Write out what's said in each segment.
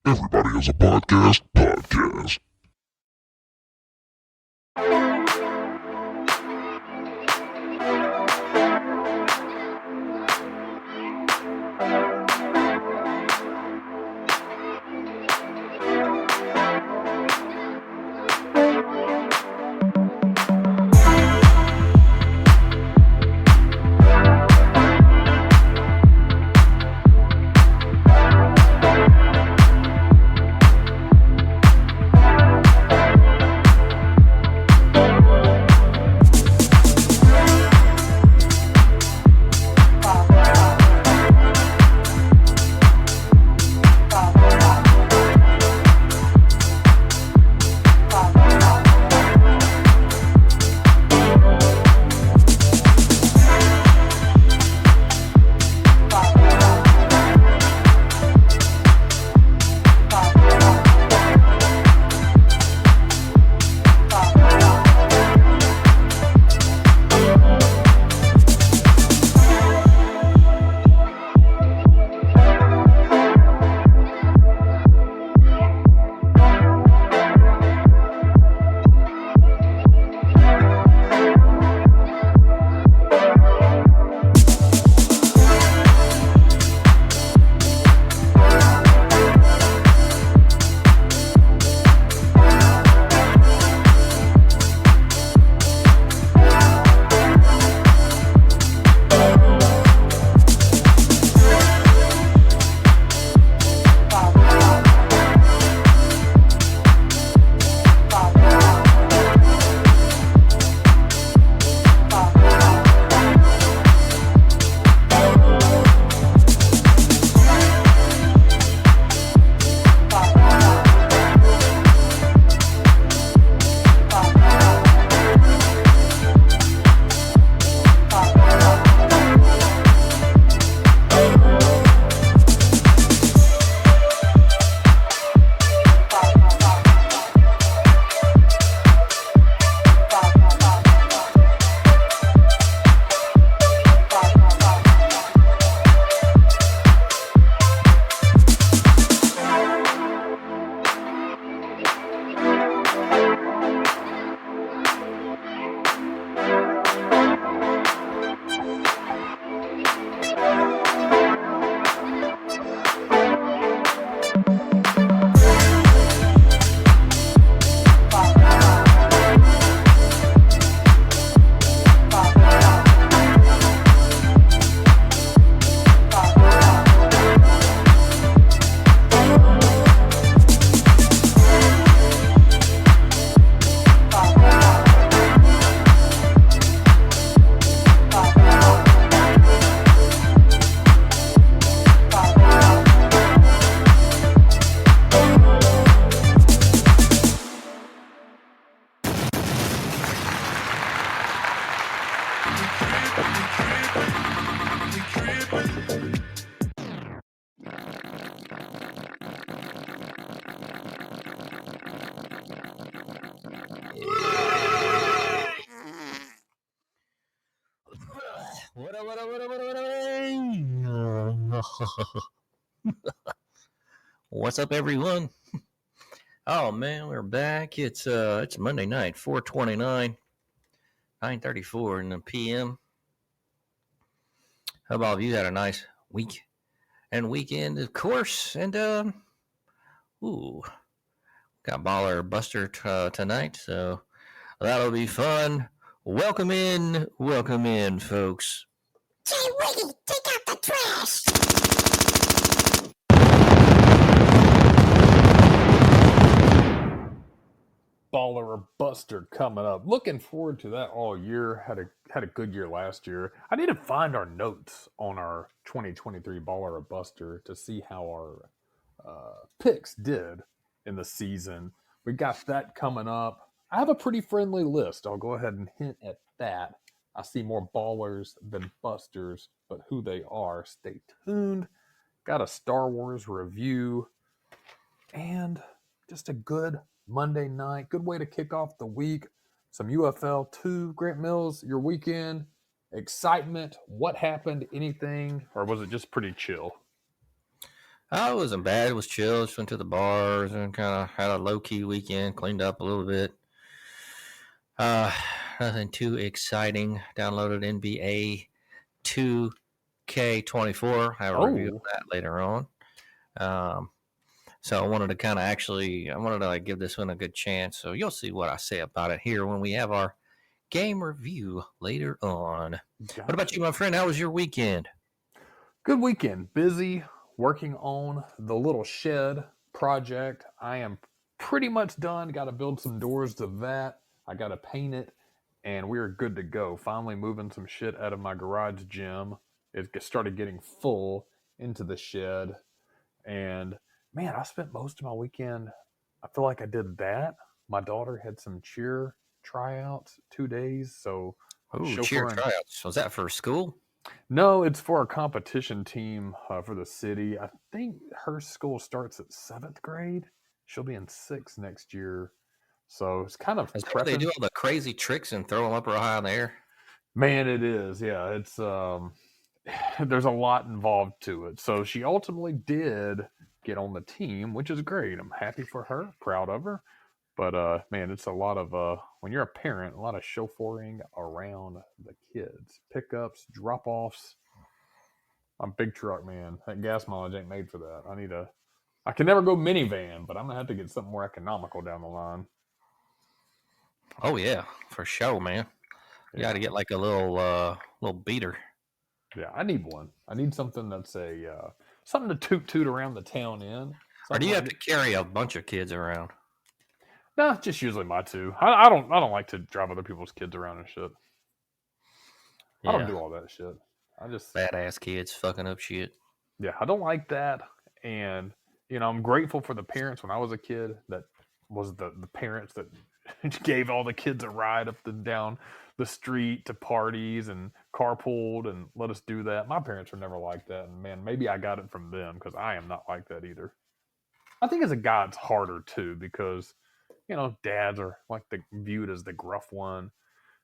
Everybody has a podcast. What's up, everyone? Oh man, we're back. It's Monday night, 4:29, 9:34 in the PM. Hope all of you had a nice week and weekend, of course. And got Baller Buster tonight, so that'll be fun. Welcome in, folks. Hey, Wiggy, take out the trash! Baller or Buster coming up. Looking forward to that all year. Had a good year last year. I need to find our notes on our 2023 Baller or Buster to see how our picks did in the season. We got that coming up. I have a pretty friendly list. I'll go ahead and hint at that. I see more ballers than busters, but who they are, stay tuned. Got a Star Wars review and just a good Monday night. Good way to kick off the week. Some UFL 2. Grant Mills, your weekend. Excitement. What happened? Anything? Or was it just pretty chill? Oh, it wasn't bad. It was chill. Just went to the bars and kind of had a low key weekend. Cleaned up a little bit. Uh, Nothing too exciting. Downloaded NBA 2K24. I have a review of Oh, that later on. Um, so I wanted to I wanted to like give this one a good chance. So you'll see what I say about it here when we have our game review later on. What about gotcha. you, my friend? How was your weekend? Good weekend. Busy working on the little shed project. I am pretty much done. Got to build some doors to that. I got to paint it, and we are good to go. Finally moving some shit out of my garage gym. It started getting full into the shed, and man, I spent most of my weekend. I feel like I did that. My daughter had some cheer tryouts 2 days, so Oh, cheer chauffeuring. tryouts. Was that for school? No, it's for a competition team for the city. I think her school starts at seventh grade. She'll be in sixth next year. So it's kind of Is that where they do prepping. all the crazy tricks and throw them up real high in the air? Man, it is. Yeah, it's there's a lot involved to it. So she ultimately did get on the team, which is great. I'm happy for her, proud of her. But man, it's a lot of when you're a parent, a lot of chauffeuring around the kids, pickups, drop offs. I'm big truck, man. That gas mileage ain't made for that. I can never go minivan, but I'm gonna have to get something more economical down the line. Oh yeah, for sure, man. You got Yeah, to get like a little beater. yeah. I need one. I need something that's a something to toot around the town in. Or do Something you I have get. to carry a bunch of kids around? Nah, just usually my two. I don't like to drive other people's kids around and shit. I don't Yeah, do all that shit. I just badass kids fucking up shit. yeah, I don't like that. And I'm grateful for the parents when I was a kid that was the parents that gave all the kids a ride up and down the street to parties and carpooled and let us do that. My parents were never like that, and man, maybe I got it from them because I am not like that either. I think as a guy, it's harder too because dads are like viewed as the gruff one,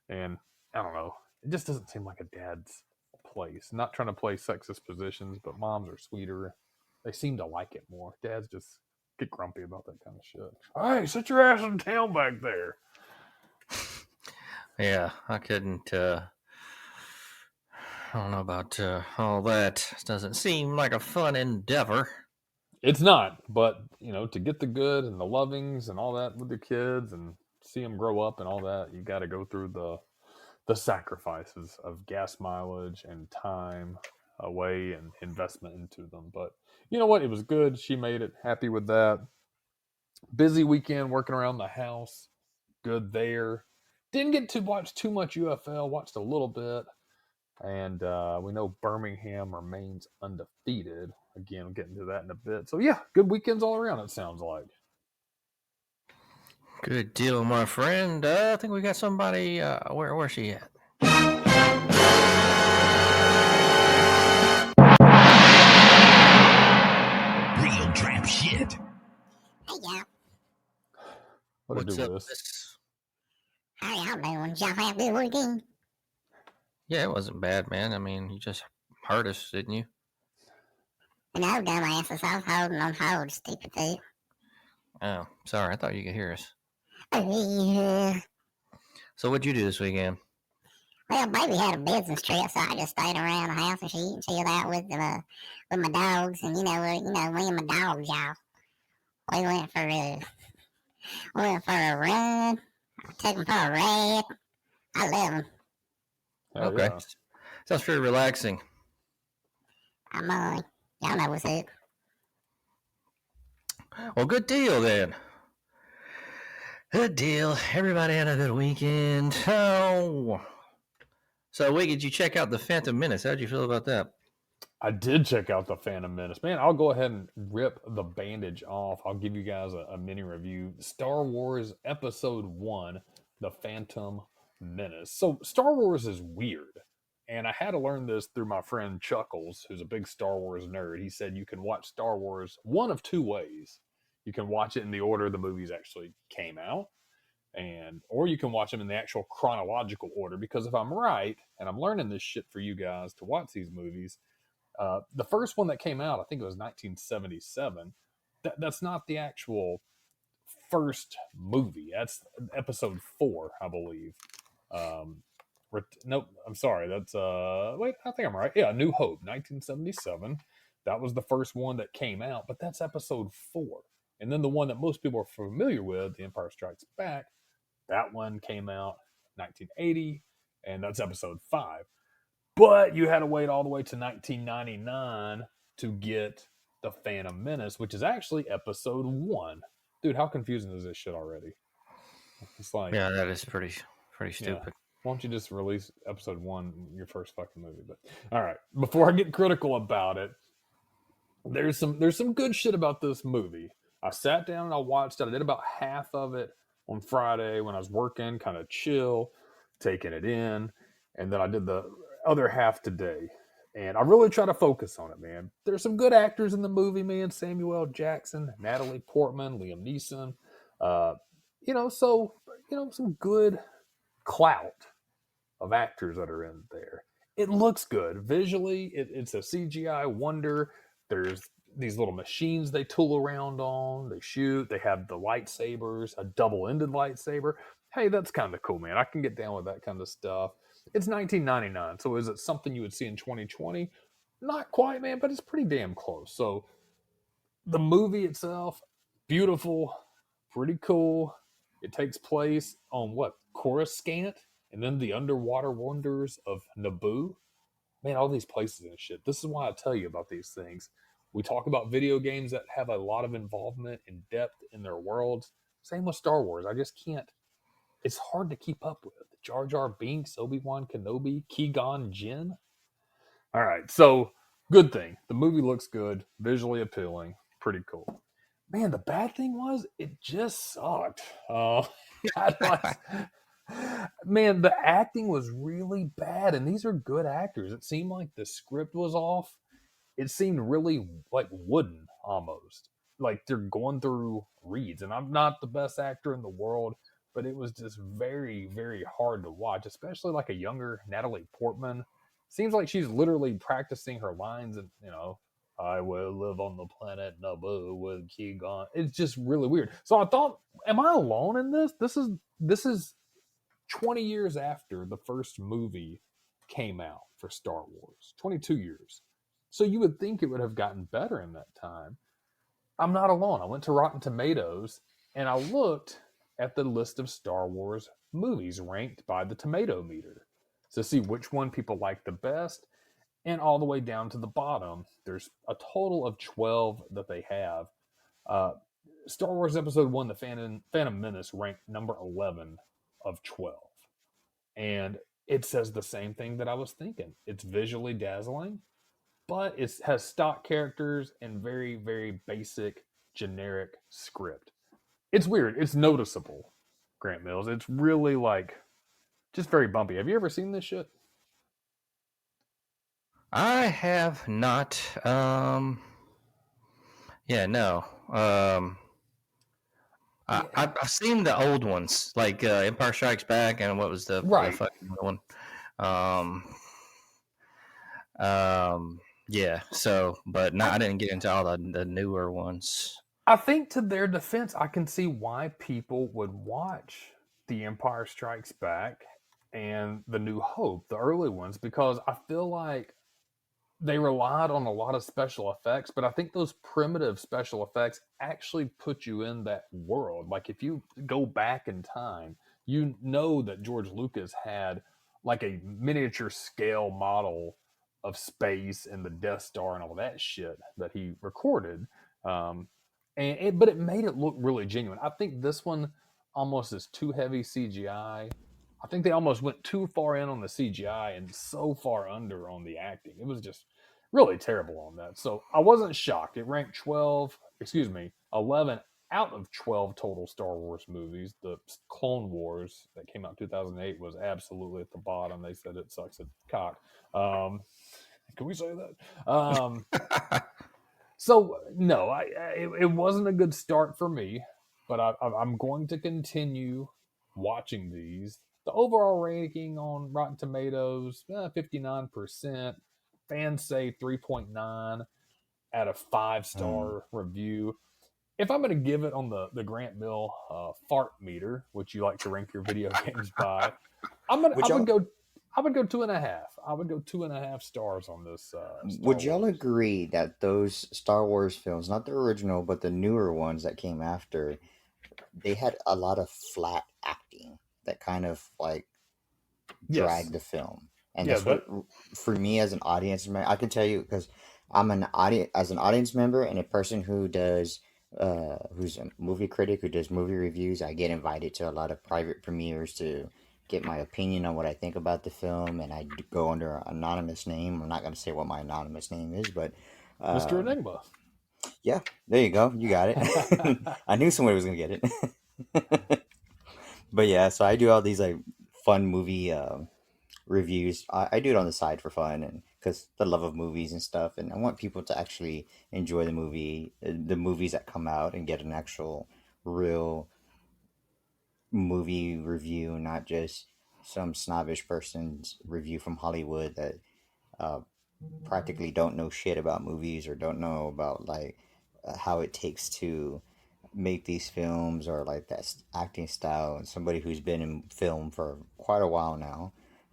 and I don't know. It just doesn't seem like a dad's place. Not trying to play sexist positions, but moms are sweeter. They seem to like it more. Dads just get grumpy about that kind of shit. Hey, sit your ass in town back there. Yeah, I couldn't. I don't know about all that. Doesn't seem like a fun endeavor. It's not, but to get the good and the lovings and all that with the kids and see them grow up and all that, you got to go through the sacrifices of gas mileage and time away and investment into them. But you know what? It was good. She made it. Happy with that. Busy weekend working around the house. Good there. Didn't get to watch too much UFL. Watched a little bit. And we know Birmingham remains undefeated. Again, we'll get into that in a bit. So, yeah, good weekends all around, it sounds like. Good deal, my friend. I think we got somebody. Where's she at? Real trap shit. Hey, y'all. What to do What's with up, this? Miss? How y'all doing? Did y'all have a good weekend? Yeah, it wasn't bad, man. I mean, you just heard us, didn't you? No, dumbasses. I was holding on hold, stupid thing. Oh, sorry. I thought you could hear us. Yeah. So, what'd you do this weekend? Well, baby had a business trip, so I just stayed around the house and she chilled out with my dogs, and me and my dogs, y'all. We went for a run. Took them for a ride. I love them. Hell Okay, yeah. sounds pretty relaxing. I'm on. Y'all know what's up. Well, good deal then. Good deal. Everybody had a good weekend. Oh. So, Wiggy, did you check out the Phantom Menace? How'd you feel about that? I did check out the Phantom Menace. Man, I'll go ahead and rip the bandage off. I'll give you guys a mini review. Star Wars Episode 1, The Phantom Menace. So, Star Wars is weird. And I had to learn this through my friend Chuckles, who's a big Star Wars nerd. He said you can watch Star Wars one of two ways. You can watch it in the order the movies actually came out, or you can watch them in the actual chronological order. Because if I'm right, and I'm learning this shit for you guys to watch these movies, The first one that came out, I think it was 1977. That's not the actual first movie. That's episode 4, I believe. Nope, I'm sorry. That's wait, I think I'm right. Yeah, New Hope, 1977. That was the first one that came out, but that's episode 4. And then the one that most people are familiar with, The Empire Strikes Back, that one came out 1980, and that's episode 5. But you had to wait all the way to 1999 to get The Phantom Menace, which is actually episode 1. Dude, how confusing is this shit already? It's like, Yeah, that is pretty yeah. stupid. Why don't you just release episode 1, your first fucking movie? But all right, before I get critical about it, there's some good shit about this movie. I sat down and I watched it. I did about half of it on Friday when I was working, kind of chill, taking it in, and then I did the other half today. And I really try to focus on it, man. There's some good actors in the movie, man. Samuel L. Jackson, Natalie Portman, Liam Neeson. Some good clout of actors that are in there. It looks good visually. It's a CGI wonder. There's these little machines they tool around on. They shoot. They have the lightsabers, a double-ended lightsaber. Hey, that's kind of cool, man. I can get down with that kind of stuff. It's 1999, so is it something you would see in 2020? Not quite, man, but it's pretty damn close. So the movie itself, beautiful, pretty cool. It takes place on Coruscant, and then the underwater wonders of Naboo. Man, all these places and shit. This is why I tell you about these things. We talk about video games that have a lot of involvement and depth in their worlds. Same with Star Wars. I just can't. It's hard to keep up with. Jar Jar Binks, Obi-Wan Kenobi, Qui-Gon Jinn. All right, so good thing. The movie looks good, visually appealing, pretty cool. Man, the bad thing was it just sucked. Man, the acting was really bad, and these are good actors. It seemed like the script was off. It seemed really like wooden almost. Like they're going through reads, and I'm not the best actor in the world, but it was just very, very hard to watch, especially like a younger Natalie Portman. Seems like she's literally practicing her lines, and I will live on the planet Naboo with Qui-Gon. It's just really weird. So I thought, am I alone in this? This is 20 years after the first movie came out for Star Wars. 22 years. So you would think it would have gotten better in that time. I'm not alone. I went to Rotten Tomatoes and I looked at the list of Star Wars movies ranked by the tomato meter to see which one people like the best. And all the way down to the bottom, there's a total of 12 that they have. Star Wars Episode 1, The Phantom Menace, ranked number 11 of 12. And it says the same thing that I was thinking. It's visually dazzling, but it has stock characters and very, very basic, generic script. It's weird. It's noticeable, Grant Mills. It's really just very bumpy. Have you ever seen this shit? I have not. Yeah, no. I've seen the old ones, like Empire Strikes Back, and what was the fucking one? Yeah. So, but no, I didn't get into all the newer ones. I think to their defense, I can see why people would watch The Empire Strikes Back and The New Hope, the early ones, because I feel like they relied on a lot of special effects, but I think those primitive special effects actually put you in that world. Like if you go back in time, you know that George Lucas had like a miniature scale model of space and the Death Star and all that shit that he recorded. But it made it look really genuine. I think this one almost is too heavy CGI. I think they almost went too far in on the CGI and so far under on the acting. It was just really terrible on that. So I wasn't shocked. It ranked 11 out of 12 total Star Wars movies. The Clone Wars that came out in 2008 was absolutely at the bottom. They said it sucks at cock. Can we say that? So no, it wasn't a good start for me, but I'm going to continue watching these. The overall ranking on Rotten Tomatoes, 59%. Fans say 3.9 out of 5-star review. If I'm going to give it on the Grant Mill fart meter, which you like to rank your video games by, I would go 2.5. I would go 2.5 stars on this. Star Would y'all Wars. agree that those Star Wars films, not the original, but the newer ones that came after, they had a lot of flat acting that kind of like dragged the film? And that's what, for me as an audience member, I can tell you because I'm an audience member and a person who does, who's a movie critic who does movie reviews. I get invited to a lot of private premieres to get my opinion on what I think about the film, and I go under an anonymous name. I'm not going to say what my anonymous name is, but Mr. Enigma. Yeah, there you go. You got it. I knew somebody was going to get it. But yeah, so I do all these like fun movie reviews. I do it on the side for fun and because the love of movies and stuff, and I want people to actually enjoy the movies that come out, and get an actual real movie review, not just some snobbish person's review from Hollywood that uh, practically don't know shit about movies or don't know about like how it takes to make these films or like that acting style, and somebody who's been in film for quite a while now,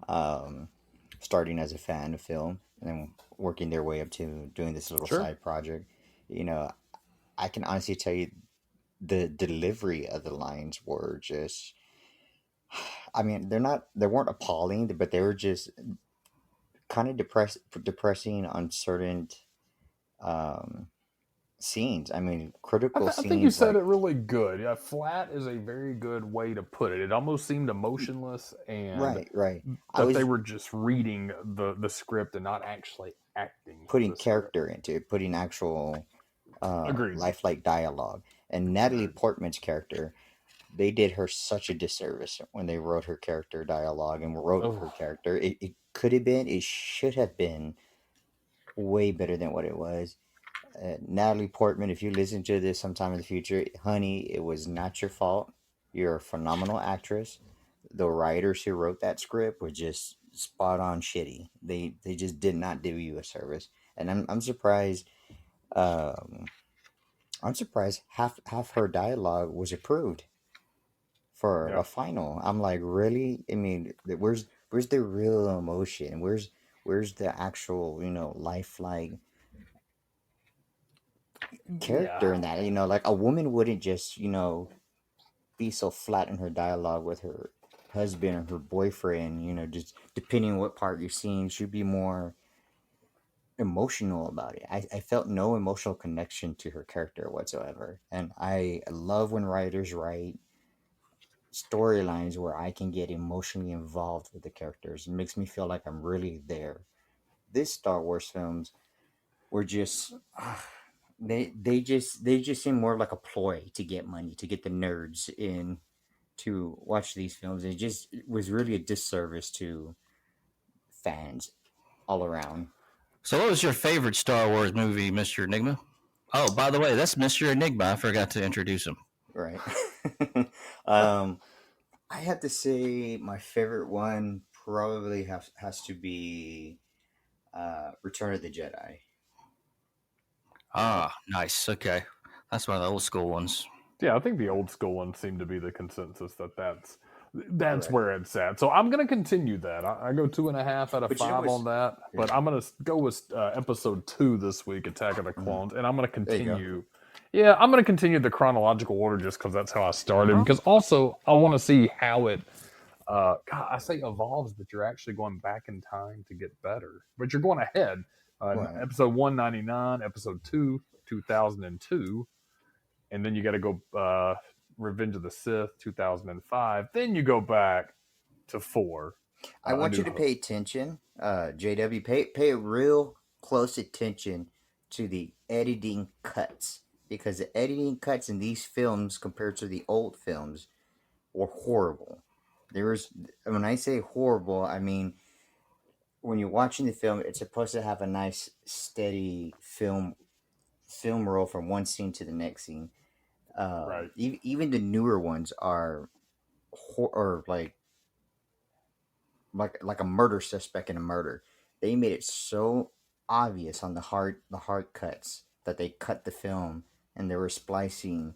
um, starting as a fan of film and then working their way up to doing this little side project. You know, I can honestly tell you the delivery of the lines were just, I mean, they weren't appalling, but they were just kind of depressing on certain um, scenes. I mean, critical I scenes. think you said it really good. Yeah, flat is a very good way to put it. It almost seemed emotionless, and right. that they were just reading the script and not actually acting. Putting character into it, putting actual lifelike dialogue. And Natalie Portman's character, they did her such a disservice when they wrote her character dialogue and wrote her character. It could have been, it should have been way better than what it was. Natalie Portman, if you listen to this sometime in the future, honey, it was not your fault. You're a phenomenal actress. The writers who wrote that script were just spot on shitty. They just did not do you a service, and I'm surprised. I'm surprised half her dialogue was approved for a final. I'm like, really? I mean, where's the real emotion? Where's the actual lifelike character in that? Like a woman wouldn't just be so flat in her dialogue with her husband or her boyfriend. Just depending on what part you're seeing, she'd be more emotional about it. I felt no emotional connection to her character whatsoever, and I love when writers write storylines where I can get emotionally involved with the characters. It makes me feel like I'm really there. This Star Wars films were just they just seem more like a ploy to get money, to get the nerds in to watch these films. It just was really a disservice to fans all around. So, what was your favorite Star Wars movie, Mr. Enigma? Oh, by the way, that's Mr. Enigma. I forgot to introduce him. Right. I have to say my favorite one probably has to be Return of the Jedi. Ah, nice. Okay. That's one of the old school ones. Yeah, I think the old school ones seem to be the consensus that's where it's at. So I'm going to continue that. I go 2.5 out of 5 on that, but I'm going to go with episode 2 this week, Attack of the Clones, and I'm going to continue. Yeah, I'm going to continue the chronological order just because that's how I started. Because also I want to see how it, God, I say evolves, but you're actually going back in time to get better. But you're going ahead. Episode 199, episode 2, 2002. And then you got to go Revenge of the Sith, 2005. Then you go back to 4. I want you to pay attention, JW. Pay real close attention to the editing cuts, because the editing cuts in these films compared to the old films were horrible. When I say horrible, I mean when you're watching the film, it's supposed to have a nice steady film roll from one scene to the next scene. Even the newer ones are like a murder suspect in a murder. They made it so obvious on the hard cuts that they cut the film and they were splicing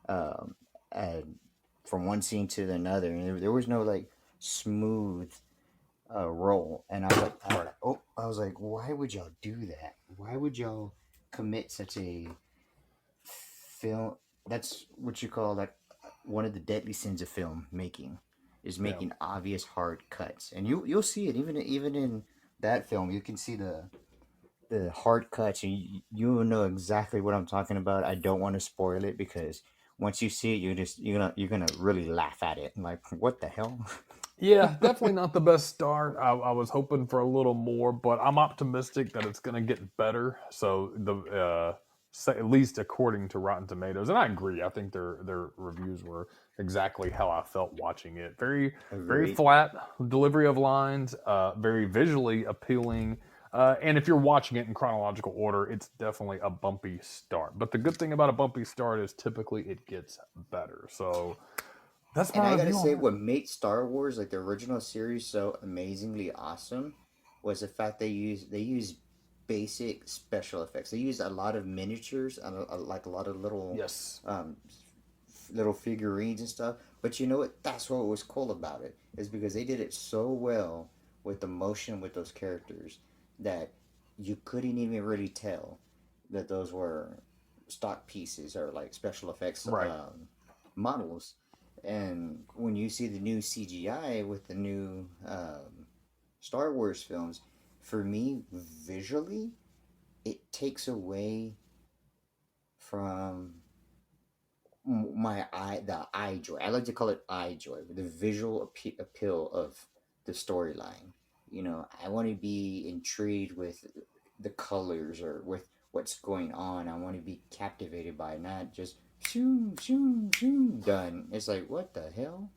um, and from one scene to another, and there was no like smooth roll. And I was like, why would y'all do that? Why would y'all commit such a film? That's what you call like one of the deadly sins of film making is making obvious hard cuts, and you'll see it even in that film. You can see the hard cuts, and you know exactly what I'm talking about. I don't want to spoil it because once you see it, you're gonna really laugh at it. Like, what the hell? Yeah, definitely not the best start. I was hoping for a little more, but I'm optimistic that it's going to get better. So at least according to Rotten Tomatoes, and I agree. I think their reviews were exactly how I felt watching it. Very Agreed. flat delivery of lines, very visually appealing. And if you're watching it in chronological order, it's definitely a bumpy start. But the good thing about a bumpy start is typically it gets better. So that's And my I gotta review on say, it. what made Star Wars like the original series so amazingly awesome was the fact they use basic special effects. They used a lot of miniatures and like a lot of Yes. little figurines and stuff. But you know what? That's what was cool about it, is because they did it so well with the motion with those characters that you couldn't even really tell that those were stock pieces or like special effects Right. models. And when you see the new CGI with the new Star Wars films, for me, visually, it takes away from the eye joy. I like to call it eye joy, the visual appeal of the storyline. You know, I want to be intrigued with the colors or with what's going on. I want to be captivated by it, not just shoom shoom shoom done. It's like, what the hell?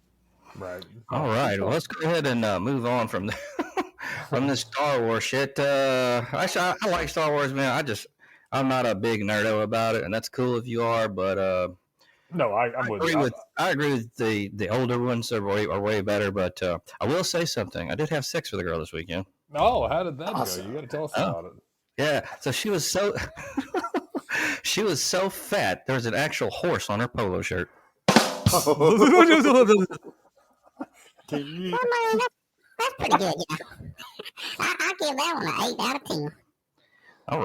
Right. All right. Well, let's go ahead and move on from from this Star Wars shit. Actually, I like Star Wars, man. I'm not a big nerdo about it, and that's cool if you are. But No, I'm with you. I agree with the older ones are way better. But I will say something. I did have sex with a girl this weekend. Oh, how did that Awesome. go? You got to tell us Oh. about it. Yeah. So she was so she was so fat. There was an actual horse on her polo shirt. Well, man, that's pretty good, you know. I give that one an 8 out of 10. All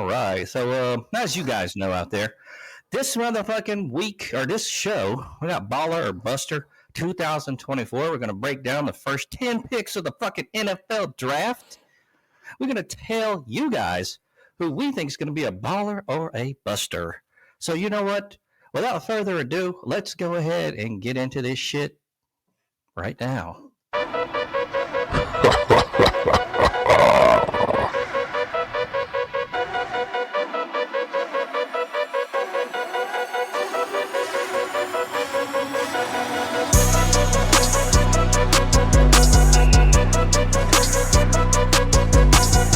right. So, as you guys know out there, this motherfucking week or this show, we got Baller or Buster 2024. We're going to break down the first 10 picks of the fucking NFL draft. We're going to tell you guys who we think is going to be a baller or a buster. So, you know what? Without further ado, let's go ahead and get into this shit right now.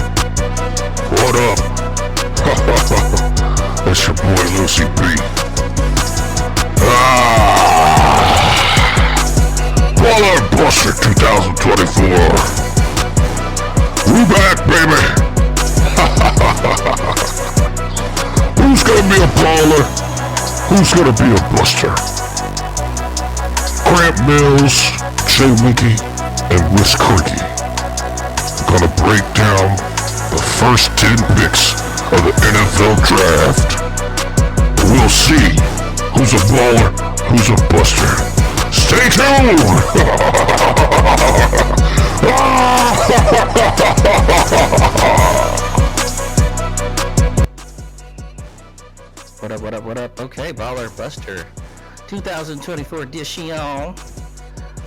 What up? It's your boy Lucy B. Baller Buster 2024. We back, baby. Who's gonna be a baller? Who's gonna be a buster? Cramp Mills, Jay Wiggy, and Whis gonna break down the first 10 picks of the NFL draft. We'll see who's a baller, who's a buster. Stay tuned! What up? Okay, Baller Buster 2024 edition.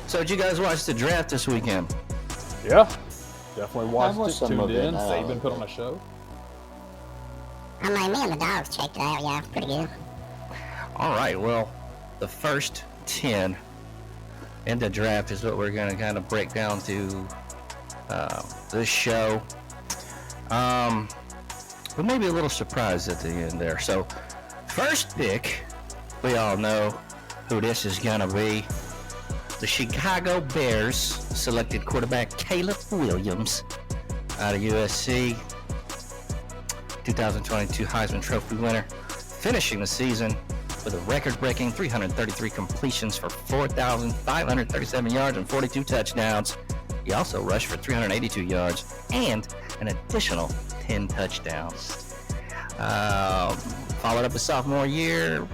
So, did you guys watch the draft this weekend? Yeah, definitely watched watched it, some tuned of it. in. I Saban like put it. on a show. I mean, me and the dogs checked it out. Yeah, it's pretty good. All right, well, the first 10 in the draft is what we're going to kind of break down through this show. But maybe a little surprise at the end there. So, first pick, we all know who this is going to be. The Chicago Bears selected quarterback Caleb Williams out of USC. 2022 Heisman Trophy winner, finishing the season with a record-breaking 333 completions for 4,537 yards and 42 touchdowns. He also rushed for 382 yards and an additional 10 touchdowns. Followed up his sophomore year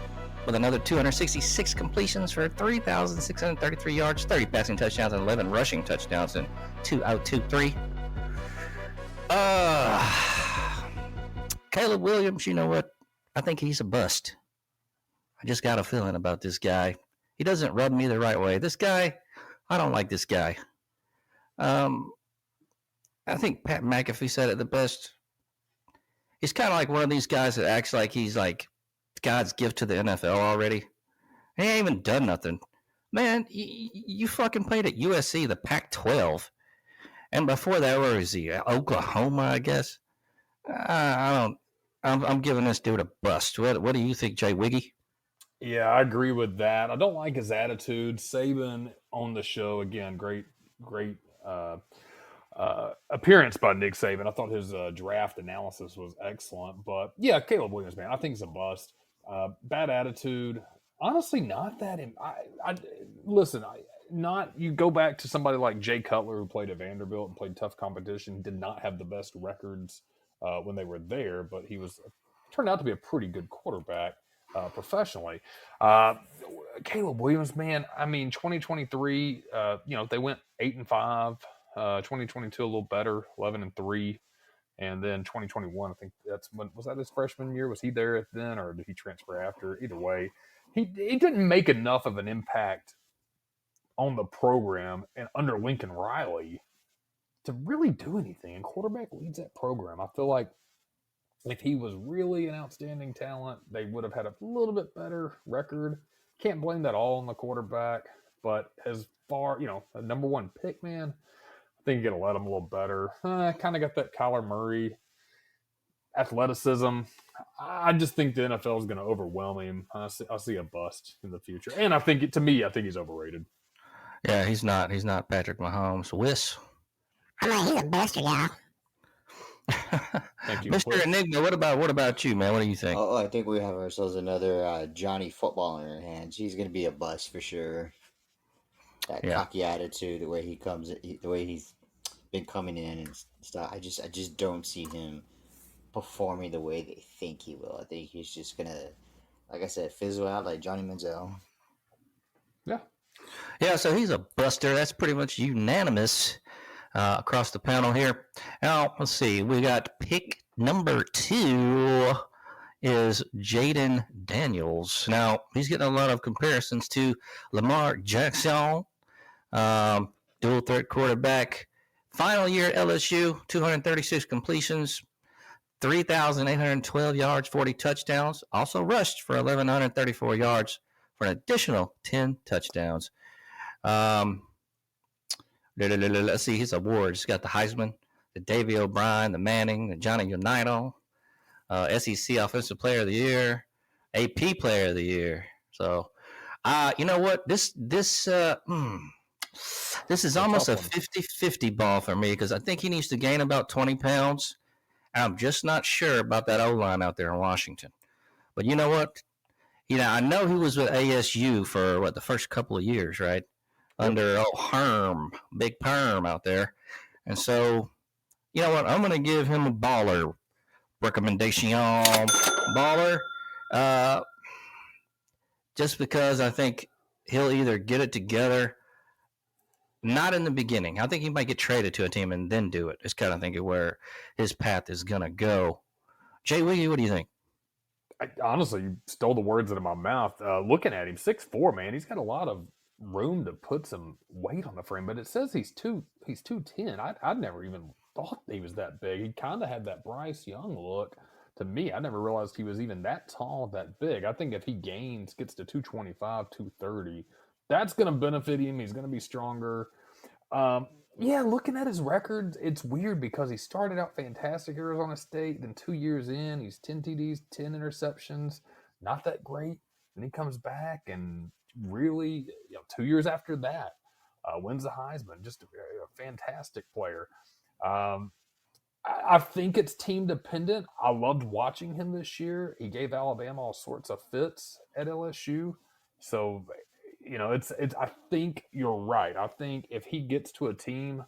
with another 266 completions for 3,633 yards, 30 passing touchdowns, and 11 rushing touchdowns in 2-0-2-3. Caleb Williams, you know what? I think he's a bust. I just got a feeling about this guy. He doesn't rub me the right way. This guy, I don't like this guy. I think Pat McAfee said it the best. He's kind of like one of these guys that acts like he's like God's gift to the NFL already. He ain't even done nothing. Man, you fucking played at USC, the Pac-12. And before that, where was he? Oklahoma, I guess. I'm giving this dude a bust. What do you think, Jay Wiggy? Yeah, I agree with that. I don't like his attitude. Saban on the show again. Great appearance by Nick Saban. I thought his draft analysis was excellent. But yeah, Caleb Williams, man, I think he's a bust. Bad attitude. Honestly, not that. You go back to somebody like Jay Cutler, who played at Vanderbilt and played tough competition. Did not have the best records when they were there, but he turned out to be a pretty good quarterback professionally. Caleb Williams, man, I mean, 2023, they went 8-5. 2022 a little better, 11-3. And then 2021, I think was that his freshman year? Was he there then, or did he transfer after? Either way, he didn't make enough of an impact on the program and under Lincoln Riley to really do anything. And quarterback leads that program. I feel like if he was really an outstanding talent, they would have had a little bit better record. Can't blame that all on the quarterback, but as far, a number one pick, man, I think you got to let him a little better. Kind of got that Kyler Murray athleticism. I just think the NFL is going to overwhelm him. I see a bust in the future, and I think he's overrated. Yeah, he's not Patrick Mahomes. Whis. I mean, he's a buster, y'all. Thank you, Mr. Enigma. What about you, man? What do you think? Oh, I think we have ourselves another Johnny Football in our hands. He's going to be a bust for sure. That cocky attitude, the way he comes, the way he's been coming in and stuff. I just don't see him performing the way they think he will. I think he's just gonna, like I said, fizzle out like Johnny Manziel. Yeah. So he's a buster. That's pretty much unanimous across the panel here. Now let's see. We got pick number 2 is Jaden Daniels. Now he's getting a lot of comparisons to Lamar Jackson. Dual threat quarterback. Final year at LSU, 236 completions, 3,812 yards, 40 touchdowns. Also rushed for 1,134 yards for an additional 10 touchdowns. Let's see his awards. He's got the Heisman, the Davey O'Brien, the Manning, the Johnny Unitas, SEC Offensive Player of the Year, AP Player of the Year. So, you know what? This is almost a 50-50 ball for me because I think he needs to gain about 20 pounds. I'm just not sure about that O-line out there in Washington. But you know what? I know he was with ASU for, the first couple of years, right? Under Herm, Big Perm out there. And so, you know what? I'm going to give him a baller recommendation. Baller. Just because I think he'll either get it together. Not in the beginning. I think he might get traded to a team and then do it. It's kind of thinking where his path is going to go. Jay Wiggy, what do you think? Honestly, you stole the words out of my mouth. Looking at him, 6'4", man, he's got a lot of room to put some weight on the frame, but it says he's 210. I'd never even thought he was that big. He kind of had that Bryce Young look to me. I never realized he was even that tall, that big. I think if he gets to 225, 230, that's going to benefit him. He's going to be stronger. Looking at his records, it's weird because he started out fantastic at Arizona State. Then 2 years in, he's 10 TDs, 10 interceptions. Not that great. And he comes back and really, 2 years after that, wins the Heisman. Just a fantastic player. I think it's team dependent. I loved watching him this year. He gave Alabama all sorts of fits at LSU. So, it's. I think you're right. I think if he gets to a team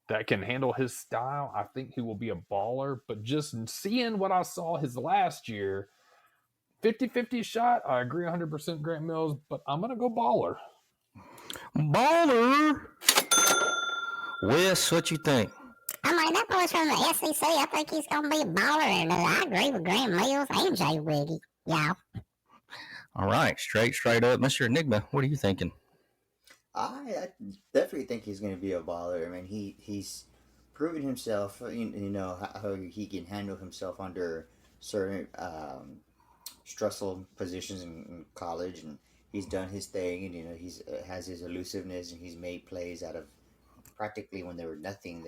that can handle his style, I think he will be a baller. But just seeing what I saw his last year, 50-50 shot, I agree 100% Grant Mills, but I'm going to go baller. Baller. Whis, what you think? I mean, that boy's from the SEC. I think he's going to be a baller. And I agree with Grant Mills and Jay Wiggy. Y'all. All right, straight up. Mr. Enigma, what are you thinking? I definitely think he's going to be a baller. I mean, he's proven himself. How he can handle himself under certain stressful positions in college, and he's done his thing. And he's has his elusiveness, and he's made plays out of practically when there were nothing.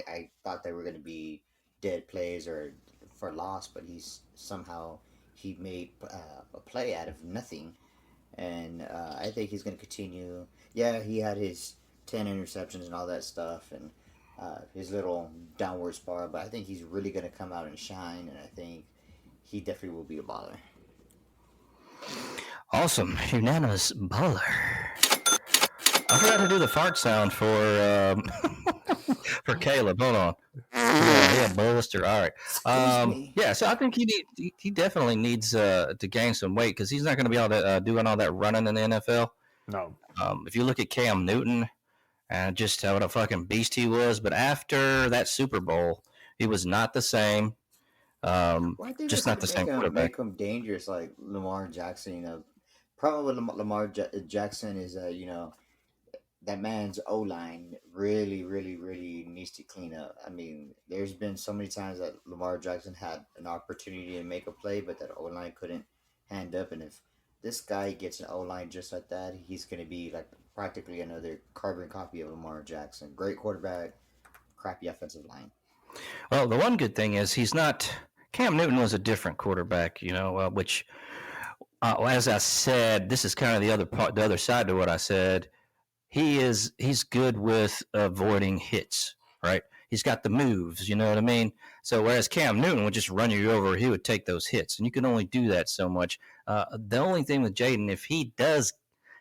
I thought they were going to be dead plays or for loss, but he made a play out of nothing. And I think he's going to continue. Yeah, he had his 10 interceptions and all that stuff, and his little downward spiral. But I think he's really going to come out and shine, and I think he definitely will be a baller. Awesome, unanimous baller. I forgot to do the fart sound for for Caleb. Hold on. Yeah, Buster. All right. Yeah, so I think he definitely needs to gain some weight because he's not going to be able to doing all that running in the NFL. No. If you look at Cam Newton and just what a fucking beast he was, but after that Super Bowl, he was not the same. Just not the same quarterback. Make him dangerous like Lamar Jackson. Problem with Lamar Jackson is that man's O-line really, really, really needs to clean up. I mean, there's been so many times that Lamar Jackson had an opportunity to make a play, but that O-line couldn't hand up. And if this guy gets an O-line just like that, he's going to be like practically another carbon copy of Lamar Jackson. Great quarterback, crappy offensive line. Well, the one good thing is he's not. Cam Newton was a different quarterback, which, as I said, this is kind of the other side to what I said. He's good with avoiding hits, right? He's got the moves, you know what I mean? So whereas Cam Newton would just run you over, he would take those hits, and you can only do that so much. The only thing with Jaden, if he does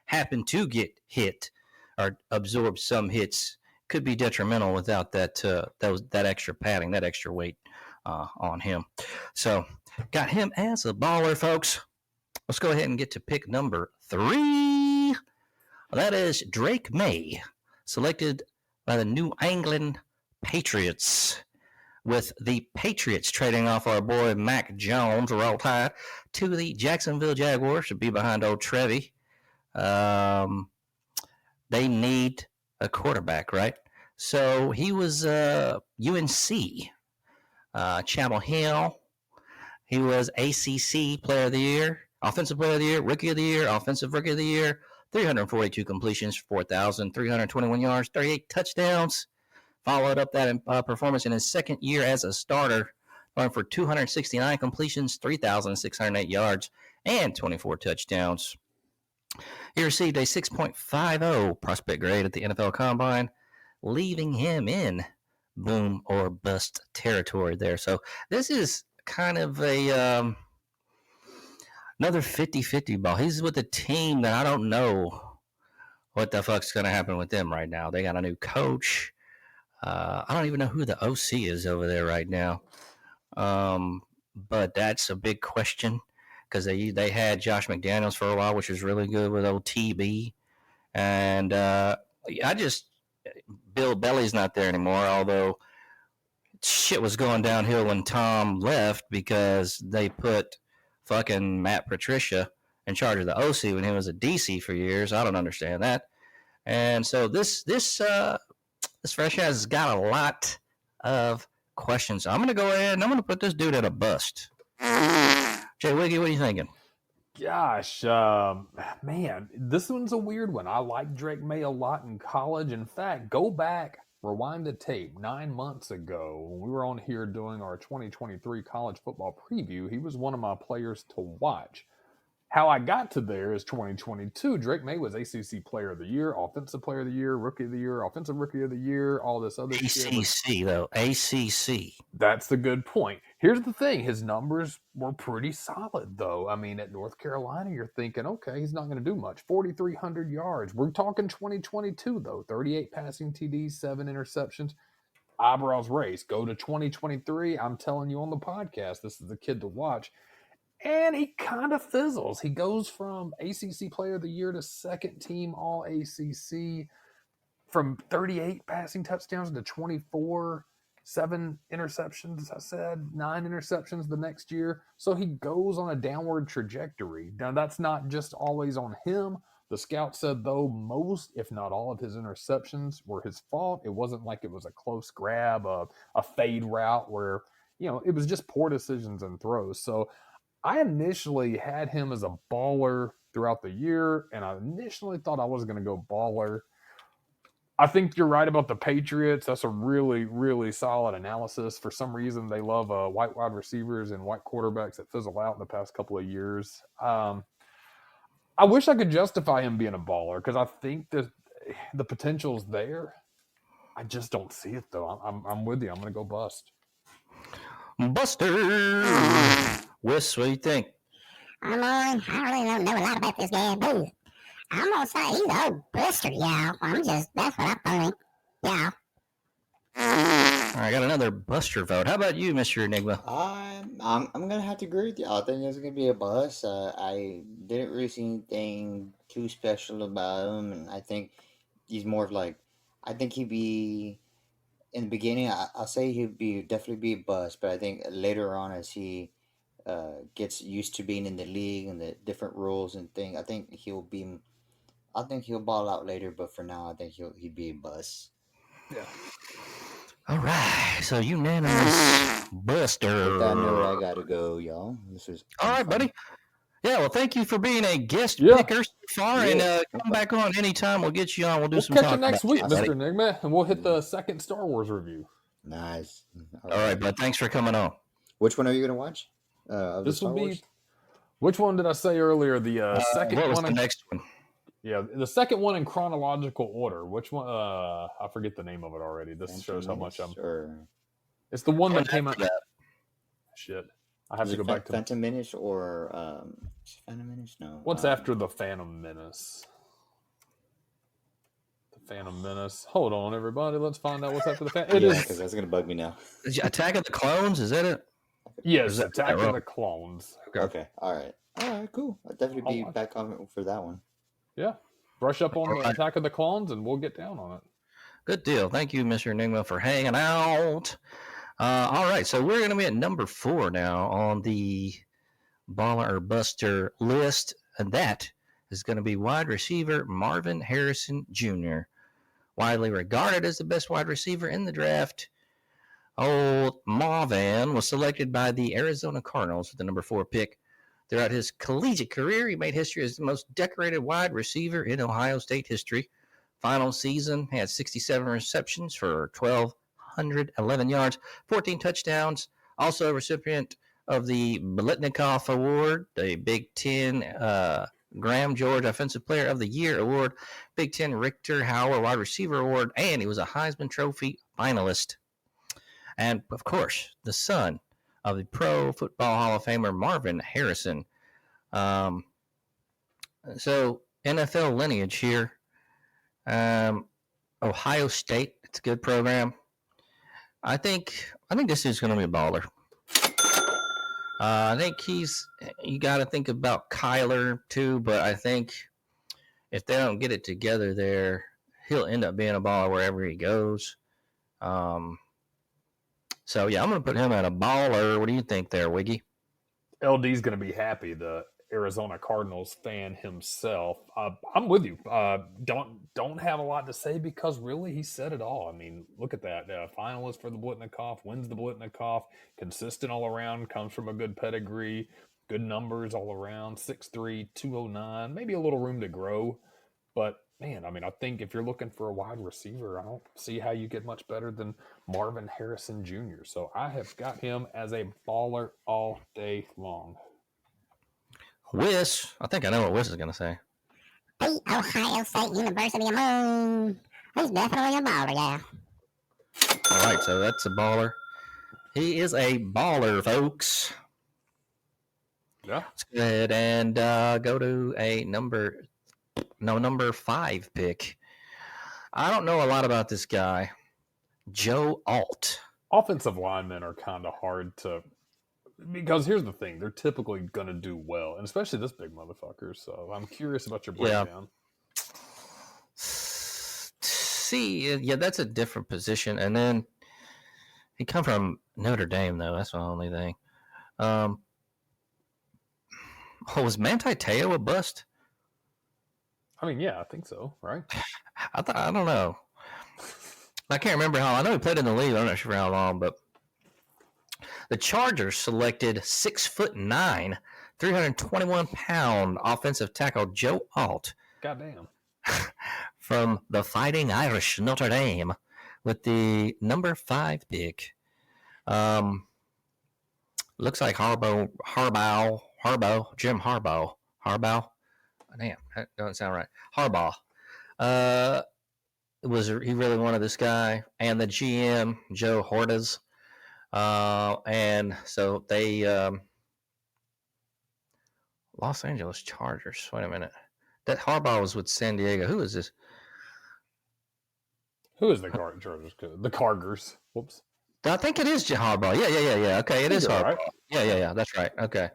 happen to get hit or absorb some hits, could be detrimental without that extra padding, that extra weight on him. So got him as a baller, folks. Let's go ahead and get to pick number 3. That is Drake May, selected by the New England Patriots, with the Patriots trading off our boy Mac Jones, Roll Tide, to the Jacksonville Jaguars to be behind old Trevi. They need a quarterback, right? So he was UNC, Chapel Hill. He was ACC Player of the Year, Offensive Player of the Year, Rookie of the Year, Offensive Rookie of the Year. 342 completions, 4,321 yards, 38 touchdowns. Followed up that performance in his second year as a starter, going for 269 completions, 3,608 yards, and 24 touchdowns. He received a 6.50 prospect grade at the NFL Combine, leaving him in boom or bust territory there. So this is kind of a another 50-50 ball. He's with a team that I don't know what the fuck's going to happen with them right now. They got a new coach. I don't even know who the OC is over there right now. But that's a big question because they had Josh McDaniels for a while, which was really good with old TB. And Bill Belly's not there anymore, although shit was going downhill when Tom left because they put fucking Matt Patricia in charge of the OC when he was a DC for years. I don't understand that. And so this franchise has got a lot of questions. So I'm going to go ahead and I'm going to put this dude at a bust. Jay Wiggy, what are you thinking? Gosh, man, this one's a weird one. I liked Drake May a lot in college. In fact, go back, rewind the tape 9 months ago when we were on here doing our 2023 college football preview. He was one of my players to watch. How I got to there is 2022. Drake May was ACC Player of the Year, Offensive Player of the Year, Rookie of the Year, Offensive Rookie of the Year, all this other shit. ACC, though. ACC. That's the good point. Here's the thing. His numbers were pretty solid, though. I mean, at North Carolina, you're thinking, okay, he's not going to do much. 4,300 yards. We're talking 2022, though. 38 passing TDs, 7 interceptions. Eyebrows raise. Go to 2023. I'm telling you on the podcast, this is the kid to watch. And he kind of fizzles. He goes from ACC Player of the Year to second team All ACC, from 38 passing touchdowns to 24, 7 interceptions, I said, 9 interceptions the next year. So he goes on a downward trajectory. Now, that's not just always on him. The scout said, though, most, if not all, of his interceptions were his fault. It wasn't like it was a close grab, a fade route where, it was just poor decisions and throws. So I initially had him as a baller throughout the year, and I initially thought I was going to go baller. I think you're right about the Patriots. That's a really, really solid analysis. For some reason, they love white wide receivers and white quarterbacks that fizzle out in the past couple of years. I wish I could justify him being a baller because I think that the potential's there. I just don't see it, though. I'm with you. I'm going to go bust. Buster! Whis, what do you think? I really don't know a lot about this guy, but I'm gonna say he's a old buster, y'all. That's what I think, y'all. All right, I got another Buster vote. How about you, Mr. Enigma? I'm gonna have to agree with you. I think it's gonna be a bust. I didn't really see anything too special about him, and I think he's more of like, I think he'd be in the beginning. I'll say he'd definitely be a bust, but I think later on as he gets used to being in the league and the different rules and things, I think he'll ball out later. But for now, I think he'd be a bust. Yeah. All right, so unanimous Buster. With that note, I gotta go, y'all. This is all right, fun. buddy. Yeah, well, thank you for being a guest picker so far, and come back on anytime. We'll get you on. We'll some catch talk you next week, Mr. Buddy. Enigma, and we'll hit the second Star Wars review. Nice. All right, bud. Thanks for coming on. Which one are you gonna watch? This will be. Which one did I say earlier? The second what was one. The next one? Yeah, the second one in chronological order. Which one? I forget the name of it already. This shows how much I'm. It's the one that came out. Shit, I have to go back to Phantom Menace or Phantom Menace. No. What's after the Phantom Menace? The Phantom Menace. Hold on, everybody. Let's find out what's after the Phantom. Yeah, because that's gonna bug me now. Attack of the Clones. Is that it? Yes, Attack of the Clones. Okay. All right. Cool. I'll definitely be back on for that one. Yeah. Brush up on the Attack of the Clones, and we'll get down on it. Good deal. Thank you, Mr. Enigma, for hanging out. All right, so we're going to be at number 4 now on the Baller or Buster list, and that is going to be wide receiver Marvin Harrison Jr., widely regarded as the best wide receiver in the draft. Old Marvin was selected by the Arizona Cardinals with the number 4 pick. Throughout his collegiate career, he made history as the most decorated wide receiver in Ohio State history. Final season, he had 67 receptions for 1,211 yards, 14 touchdowns. Also a recipient of the Biletnikoff Award, the Big Ten Graham George Offensive Player of the Year Award, Big Ten Richter Howard Wide Receiver Award, and he was a Heisman Trophy finalist. And, of course, the son of the Pro Football Hall of Famer Marvin Harrison. So NFL lineage here. Ohio State, it's a good program. I think this is going to be a baller. I think you got to think about Kyler too, but I think if they don't get it together there, he'll end up being a baller wherever he goes. So, yeah, I'm going to put him at a baller. What do you think there, Wiggy? LD's going to be happy, the Arizona Cardinals fan himself. I'm with you. Don't have a lot to say because really he said it all. I mean, look at that. Finalist for the Biletnikoff, wins the Biletnikoff, consistent all around, comes from a good pedigree, good numbers all around, 6'3", 209, maybe a little room to grow. But, man, I mean, I think if you're looking for a wide receiver, I don't see how you get much better than Marvin Harrison Jr. So I have got him as a baller all day long. Whis. I think I know what Whis is going to say. The Ohio State University of Moon. He's definitely a baller, yeah. All right, so that's a baller. He is a baller, folks. Yeah. Let's go ahead and go to a number 5 pick. I don't know a lot about this guy, Joe Alt. Offensive linemen are kind of hard to, because here's the thing, they're typically going to do well, and especially this big motherfucker. So I'm curious about your breakdown. See, yeah, that's a different position. And then he come from Notre Dame, though. That's the only thing. Was Manti Te'o a bust? I mean, yeah, I think so, right? I don't know. I can't remember how. I know he played in the league. I'm not sure for how long, but the Chargers selected 6'9", 321-pound offensive tackle Joe Alt. Goddamn. From the Fighting Irish Notre Dame with the number 5 pick. Looks like Jim Harbaugh. Damn, that doesn't sound right. Harbaugh. He really wanted this guy, and the GM Joe Hortas, and so they Los Angeles Chargers. Wait a minute, that Harbaugh was with San Diego. Who is this? Who is the Chargers? The Cargers. Whoops. I think it is Harbaugh. Yeah. Okay, it is Harbaugh. Right. Yeah. That's right. Okay,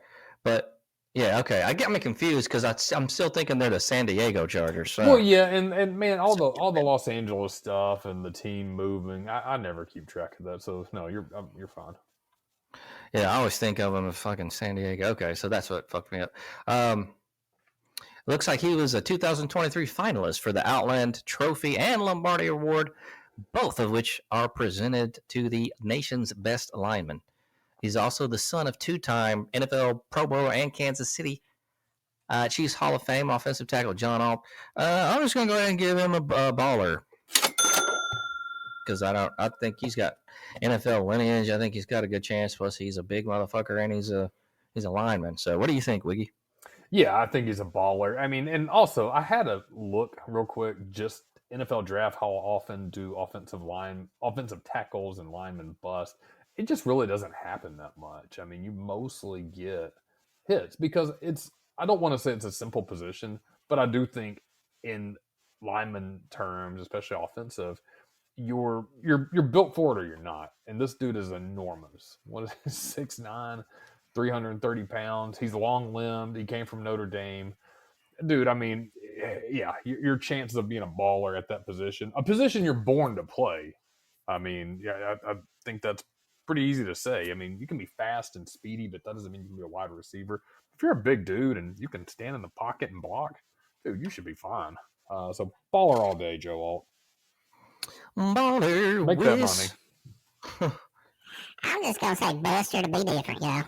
but. Yeah, okay. I get me confused because I'm still thinking they're the San Diego Chargers. So. Well, yeah, and man, all the Los Angeles stuff and the team moving, I never keep track of that. So no, you're fine. Yeah, I always think of them as fucking San Diego. Okay, so that's what fucked me up. Looks like he was a 2023 finalist for the Outland Trophy and Lombardi Award, both of which are presented to the nation's best lineman. He's also the son of two-time NFL Pro Bowler and Kansas City Chiefs Hall of Fame offensive tackle John Alt. I'm just going to go ahead and give him a baller because I think he's got NFL lineage. I think he's got a good chance. Plus, he's a big motherfucker and he's a lineman. So, what do you think, Wiggy? Yeah, I think he's a baller. I mean, and also I had a look real quick, just NFL draft, how often do offensive tackles and linemen bust? It just really doesn't happen that much. I mean, you mostly get hits because I don't want to say it's a simple position, but I do think in lineman terms, especially offensive, you're built for it or you're not. And this dude is enormous. What is he, 6'9", 330 pounds. He's long-limbed. He came from Notre Dame. Dude, I mean, yeah, your chances of being a baller at that position, a position you're born to play. I mean, yeah, I think that's pretty easy to say. I mean, you can be fast and speedy, but that doesn't mean you can be a wide receiver. If you're a big dude and you can stand in the pocket and block, dude, you should be fine. So baller all day, Joe Alt. Baller, make that money. I'm just gonna say Buster to be different, yeah.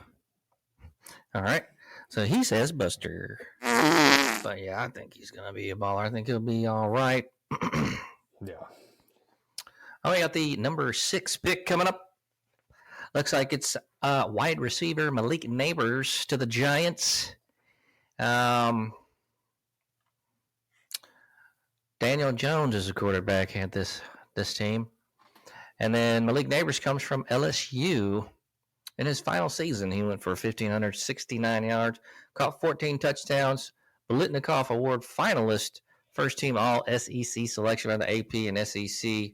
All right. So he says Buster. But yeah, I think he's gonna be a baller. I think he'll be all right. Yeah. Oh, we got the number 6 pick coming up. Looks like it's wide receiver Malik Neighbors to the Giants. Daniel Jones is a quarterback at this team. And then Malik Neighbors comes from LSU. In his final season, he went for 1,569 yards, caught 14 touchdowns, Biletnikoff Award finalist, first team All-SEC selection by the AP and SEC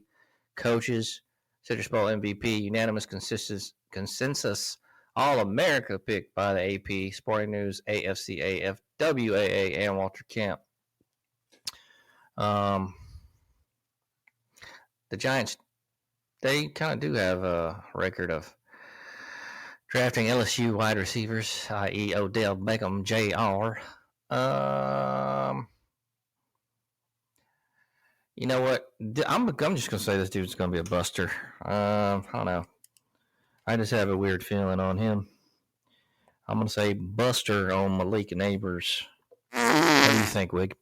coaches, Citrus Bowl MVP, unanimous consensus All-America pick by the AP, Sporting News, AFCA, FWAA, and Walter Camp. The Giants, they kind of do have a record of drafting LSU wide receivers, i.e. Odell Beckham Jr. You know what? I'm just going to say this dude's going to be a buster. I don't know. I just have a weird feeling on him. I'm going to say buster on Malik Neighbors. What do you think, Wig?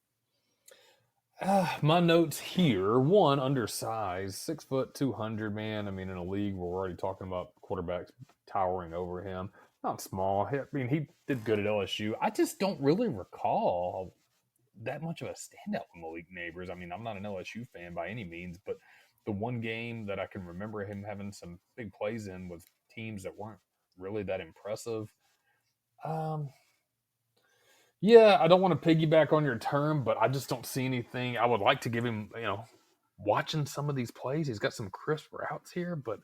My notes here: one, undersized, 6'2", man. I mean, in a league where we're already talking about quarterbacks towering over him. Not small. I mean, he did good at LSU. I just don't really recall that much of a standout with Malik Neighbors. I mean, I'm not an LSU fan by any means, but the one game that I can remember him having some big plays in with teams that weren't really that impressive. Yeah, I don't want to piggyback on your term, but I just don't see anything. I would like to give him, watching some of these plays, he's got some crisp routes here, but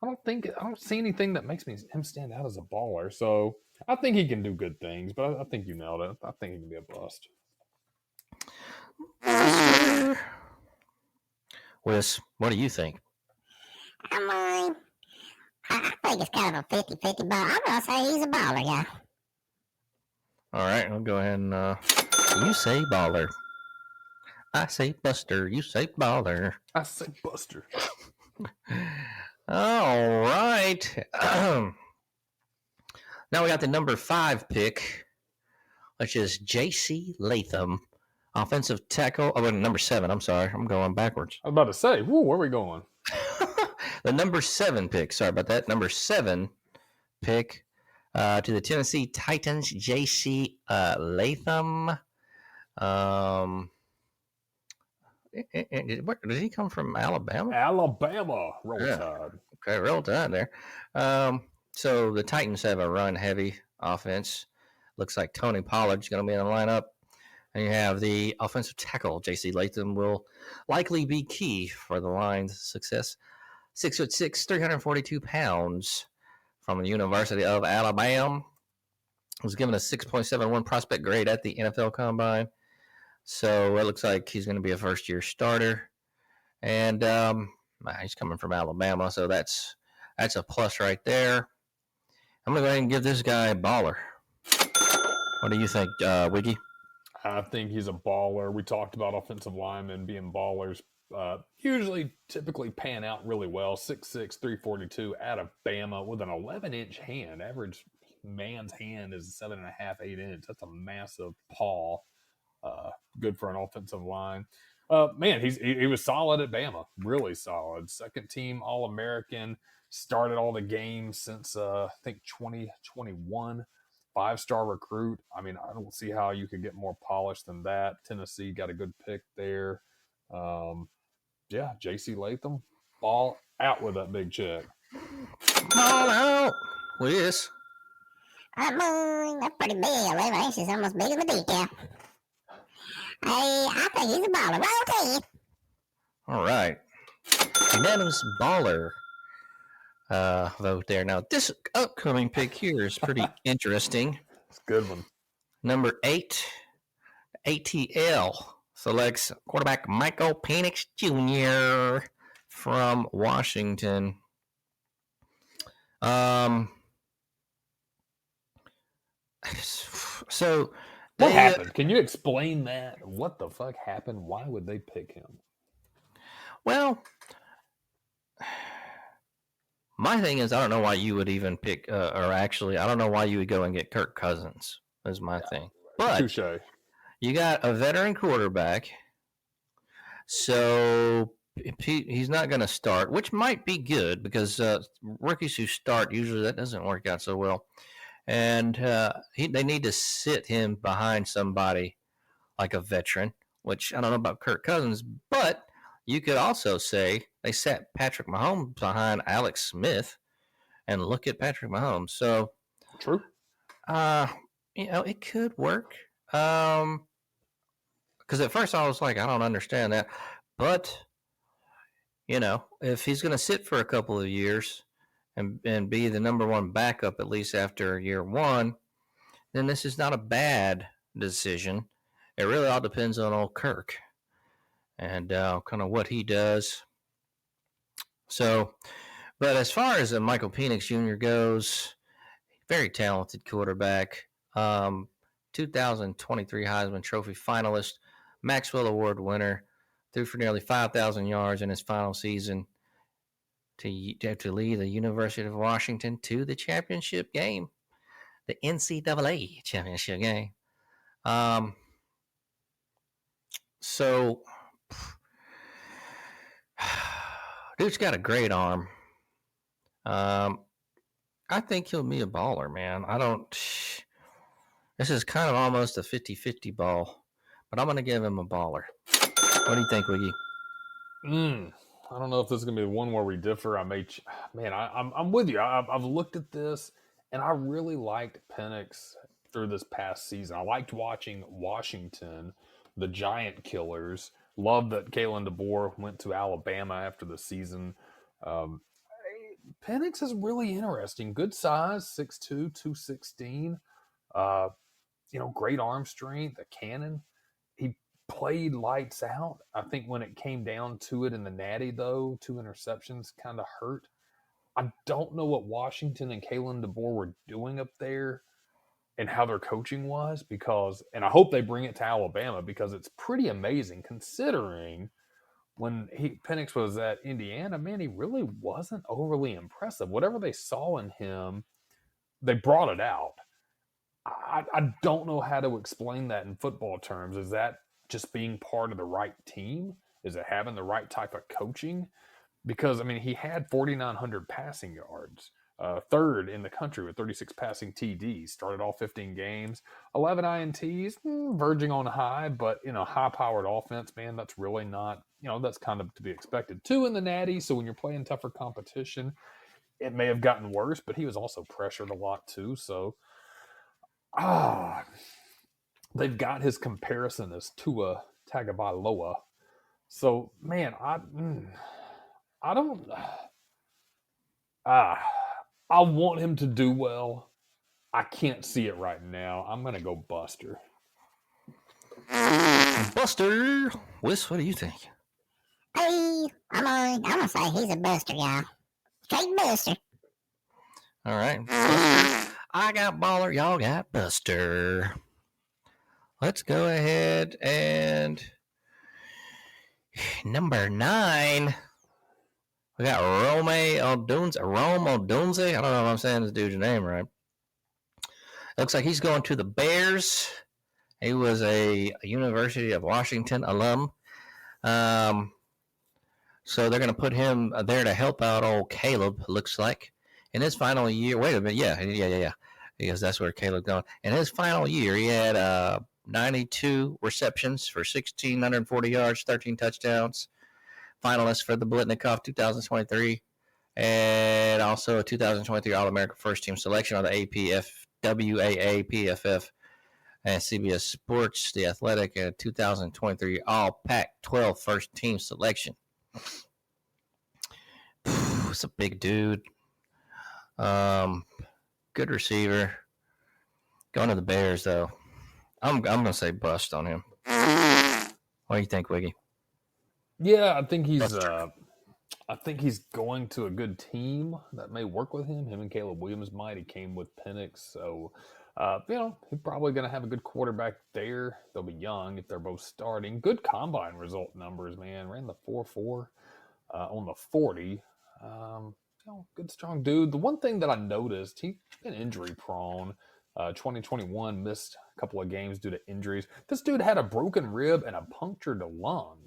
I don't see anything that makes him stand out as a baller. So I think he can do good things, but I think you nailed it. I think he can be a bust. Whis, what do you think? I think it's kind of a 50-50 ball. I'm going to say he's a baller, yeah. All right, I'll go ahead and you say baller. I say buster. You say baller. I say buster. All right. Now we got the number 5 pick, which is J.C. Latham, offensive tackle. Oh, number 7. I'm sorry. I'm going backwards. I was about to say, where are we going? The number 7 pick. Sorry about that. Number 7 pick to the Tennessee Titans, J.C. Latham. Where did he come from? Alabama? Alabama. Roll Tide. Okay, Roll Tide there. So the Titans have a run-heavy offense. Looks like Tony Pollard's going to be in the lineup. And you have the offensive tackle, J.C. Latham, will likely be key for the line's success. 6'6", 342 pounds from the University of Alabama. Was given a 6.71 prospect grade at the NFL Combine. So it looks like he's going to be a first-year starter. And he's coming from Alabama, so that's a plus right there. I'm going to go ahead and give this guy a baller. What do you think, Wiggy? I think he's a baller. We talked about offensive linemen being ballers. Typically pan out really well. 6'6", 342 out of Bama with an 11-inch hand. Average man's hand is 7.5, 8 inch. That's a massive paw. Good for an offensive line. He was solid at Bama. Really solid. Second team All-American. Started all the games since, I think, 2021. 5-star recruit. I mean, I don't see how you could get more polished than that. Tennessee got a good pick there. J.C. Latham, ball out with that big check. Ball out. Whis. That's pretty big. 11 inches, almost bigger than the decal. I think he's a baller. Roll Tide. All right. Unanimous baller vote there. Now, this upcoming pick here is pretty interesting. It's a good one. Number 8, ATL selects quarterback Michael Penix Jr. from Washington. So what happened? Can you explain that? What the fuck happened? Why would they pick him? Well, my thing is, I don't know why you would even pick, I don't know why you would go and get Kirk Cousins, is my thing. But touche. You got a veteran quarterback, so he's not going to start, which might be good because rookies who start, usually that doesn't work out so well. And they need to sit him behind somebody like a veteran, which I don't know about Kirk Cousins, but you could also say they sat Patrick Mahomes behind Alex Smith, and look at Patrick Mahomes. So true. It could work. Because at first I was like, I don't understand that, but if he's going to sit for a couple of years and be the number one backup at least after year one, then this is not a bad decision. It really all depends on old Kirk and kind of what he does. So, but as far as Michael Penix Jr. goes, very talented quarterback, 2023 Heisman Trophy finalist, Maxwell Award winner, threw for nearly 5,000 yards in his final season to lead the University of Washington to the championship game, the NCAA championship game. So, dude's got a great arm. I I think he'll be a baller, man. I don't. This is kind of almost a 50-50 ball, but I'm going to give him a baller. What do you think, Wiggy? I don't know if this is gonna be the one where we differ. I'm with you. I've looked at this, and I really liked Penix through this past season. I liked watching Washington, the Giant Killers. Love that Kalen DeBoer went to Alabama after the season. Um, Penix is really interesting. Good size, 6'2", 216. Great arm strength, a cannon. He played lights out. I think when it came down to it in the Natty, though, 2 interceptions kind of hurt. I don't know what Washington and Kalen DeBoer were doing up there and how their coaching was and I hope they bring it to Alabama because it's pretty amazing considering when Penix was at Indiana, man, he really wasn't overly impressive. Whatever they saw in him, they brought it out. I don't know how to explain that in football terms. Is that just being part of the right team? Is it having the right type of coaching? Because, he had 4,900 passing yards, third in the country with 36 passing TDs, started all 15 games, 11 INTs, verging on high, but, high-powered offense, man, that's really not, that's kind of to be expected. 2 in the Natty, so when you're playing tougher competition, it may have gotten worse, but he was also pressured a lot too, so they've got his comparison as Tua Tagovailoa. So, man, I don't. I want him to do well. I can't see it right now. I'm gonna go Buster. Buster! Whis, what do you think? Hey, I'm gonna say he's a buster guy. Straight buster. All right. Buster. I got baller. Y'all got Buster. Let's go ahead and number 9. We got Rome Odunze. I don't know if I'm saying this dude's name right. Looks like he's going to the Bears. He was a University of Washington alum. So they're going to put him there to help out old Caleb, looks like. In his final year, wait a minute, yeah. Because that's where Caleb's going. In his final year, he had 92 receptions for 1,640 yards, 13 touchdowns. Finalist for the Blitnikoff 2023, and also a 2023 All-American First Team selection on the WAA, PFF, and CBS Sports, The Athletic, and 2023 All-Pac-12 First Team selection. It's a big dude. Good receiver. Going to the Bears, though. I'm going to say bust on him. What do you think, Wiggy? Yeah, I think he's going to a good team that may work with him. Him and Caleb Williams might. He came with Penix, so he's probably going to have a good quarterback there. They'll be young if they're both starting. Good combine result numbers, man. Ran the 4.4 on the 40. Good strong dude. The one thing that I noticed, he's been injury prone. 2021 missed a couple of games due to injuries. This dude had a broken rib and a punctured lung.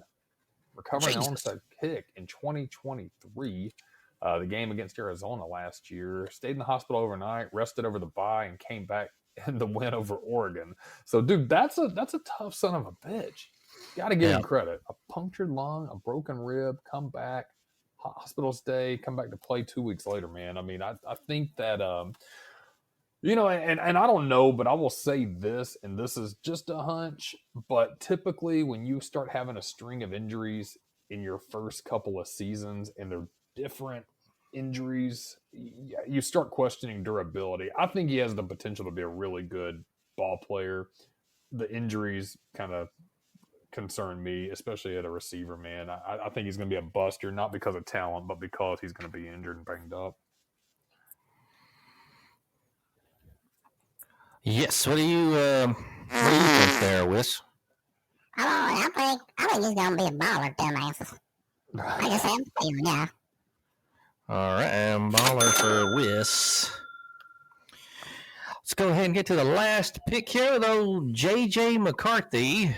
Recovering onside kick in 2023, the game against Arizona last year. Stayed in the hospital overnight, rested over the bye, and came back in the win over Oregon. So, dude, that's a tough son of a bitch. Got to give him credit. A punctured lung, a broken rib, come back, hospital stay, come back to play 2 weeks later, man. I think that, and I don't know, but I will say this, and this is just a hunch, but typically when you start having a string of injuries in your first couple of seasons and they're different injuries, you start questioning durability. I think he has the potential to be a really good ball player. The injuries kind of concern me, especially at a receiver, man. I think he's going to be a buster, not because of talent, but because he's going to be injured and banged up. Yes. What do you think there, Whis? I think he's gonna be a baller, dumbasses. Like I said, I'm saying now. All right, and baller for Whis. Let's go ahead and get to the last pick here, though. J.J. McCarthy.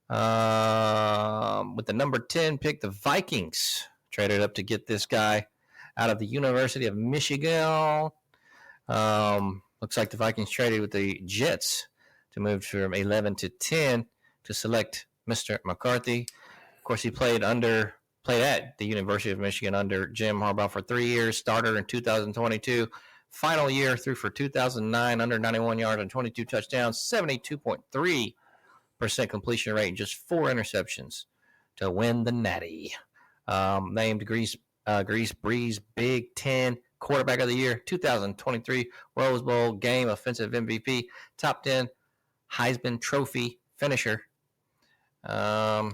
With the number 10 pick, the Vikings traded up to get this guy out of the University of Michigan. Looks like the Vikings traded with the Jets to move from 11 to 10 to select Mr. McCarthy. Of course, he played at the University of Michigan under Jim Harbaugh for 3 years, starter in 2022. Final year threw for 2,009, under 91 yards and 22 touchdowns, 72.3% completion rate, and just 4 interceptions to win the Natty. Named Grease Breeze Big Ten Quarterback of the Year, 2023 Rose Bowl Game Offensive MVP, top 10 Heisman Trophy finisher. The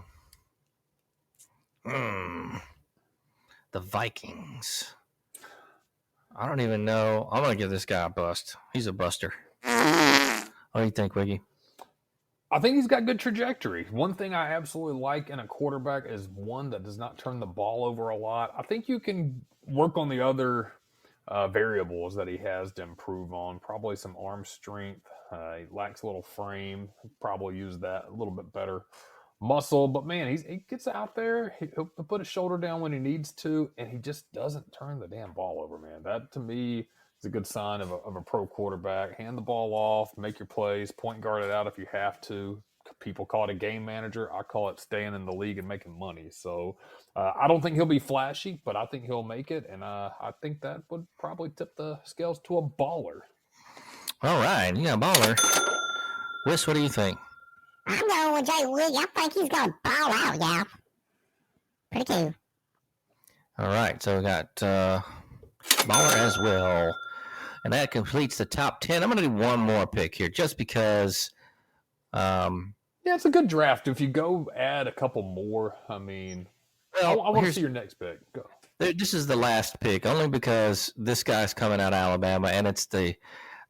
Vikings. I don't even know. I'm going to give this guy a bust. He's a buster. What do you think, Wiggy? I think he's got good trajectory. One thing I absolutely like in a quarterback is one that does not turn the ball over a lot. I think you can work on the other variables that he has to improve on. Probably some arm strength. He lacks a little frame. Probably use that a little bit better. Muscle, but man, he gets out there. He'll put his shoulder down when he needs to, and he just doesn't turn the damn ball over, man. That to me is a good sign of a pro quarterback. Hand the ball off, make your plays, point guard it out if you have to. People call it a game manager. I call it staying in the league and making money. So I don't think he'll be flashy, but I think he'll make it, and I think that would probably tip the scales to a baller. All right, yeah, baller. Whis, what do you think? I'm going with Jay Wiggy. I think he's going to ball out, y'all. Pretty cool. All right, so we got baller as well. And that completes the top 10. I'm going to do one more pick here just because. Yeah, it's a good draft. If you go add a couple more, I mean, I want to see your next pick. Go. This is the last pick, only because this guy's coming out of Alabama, and it's the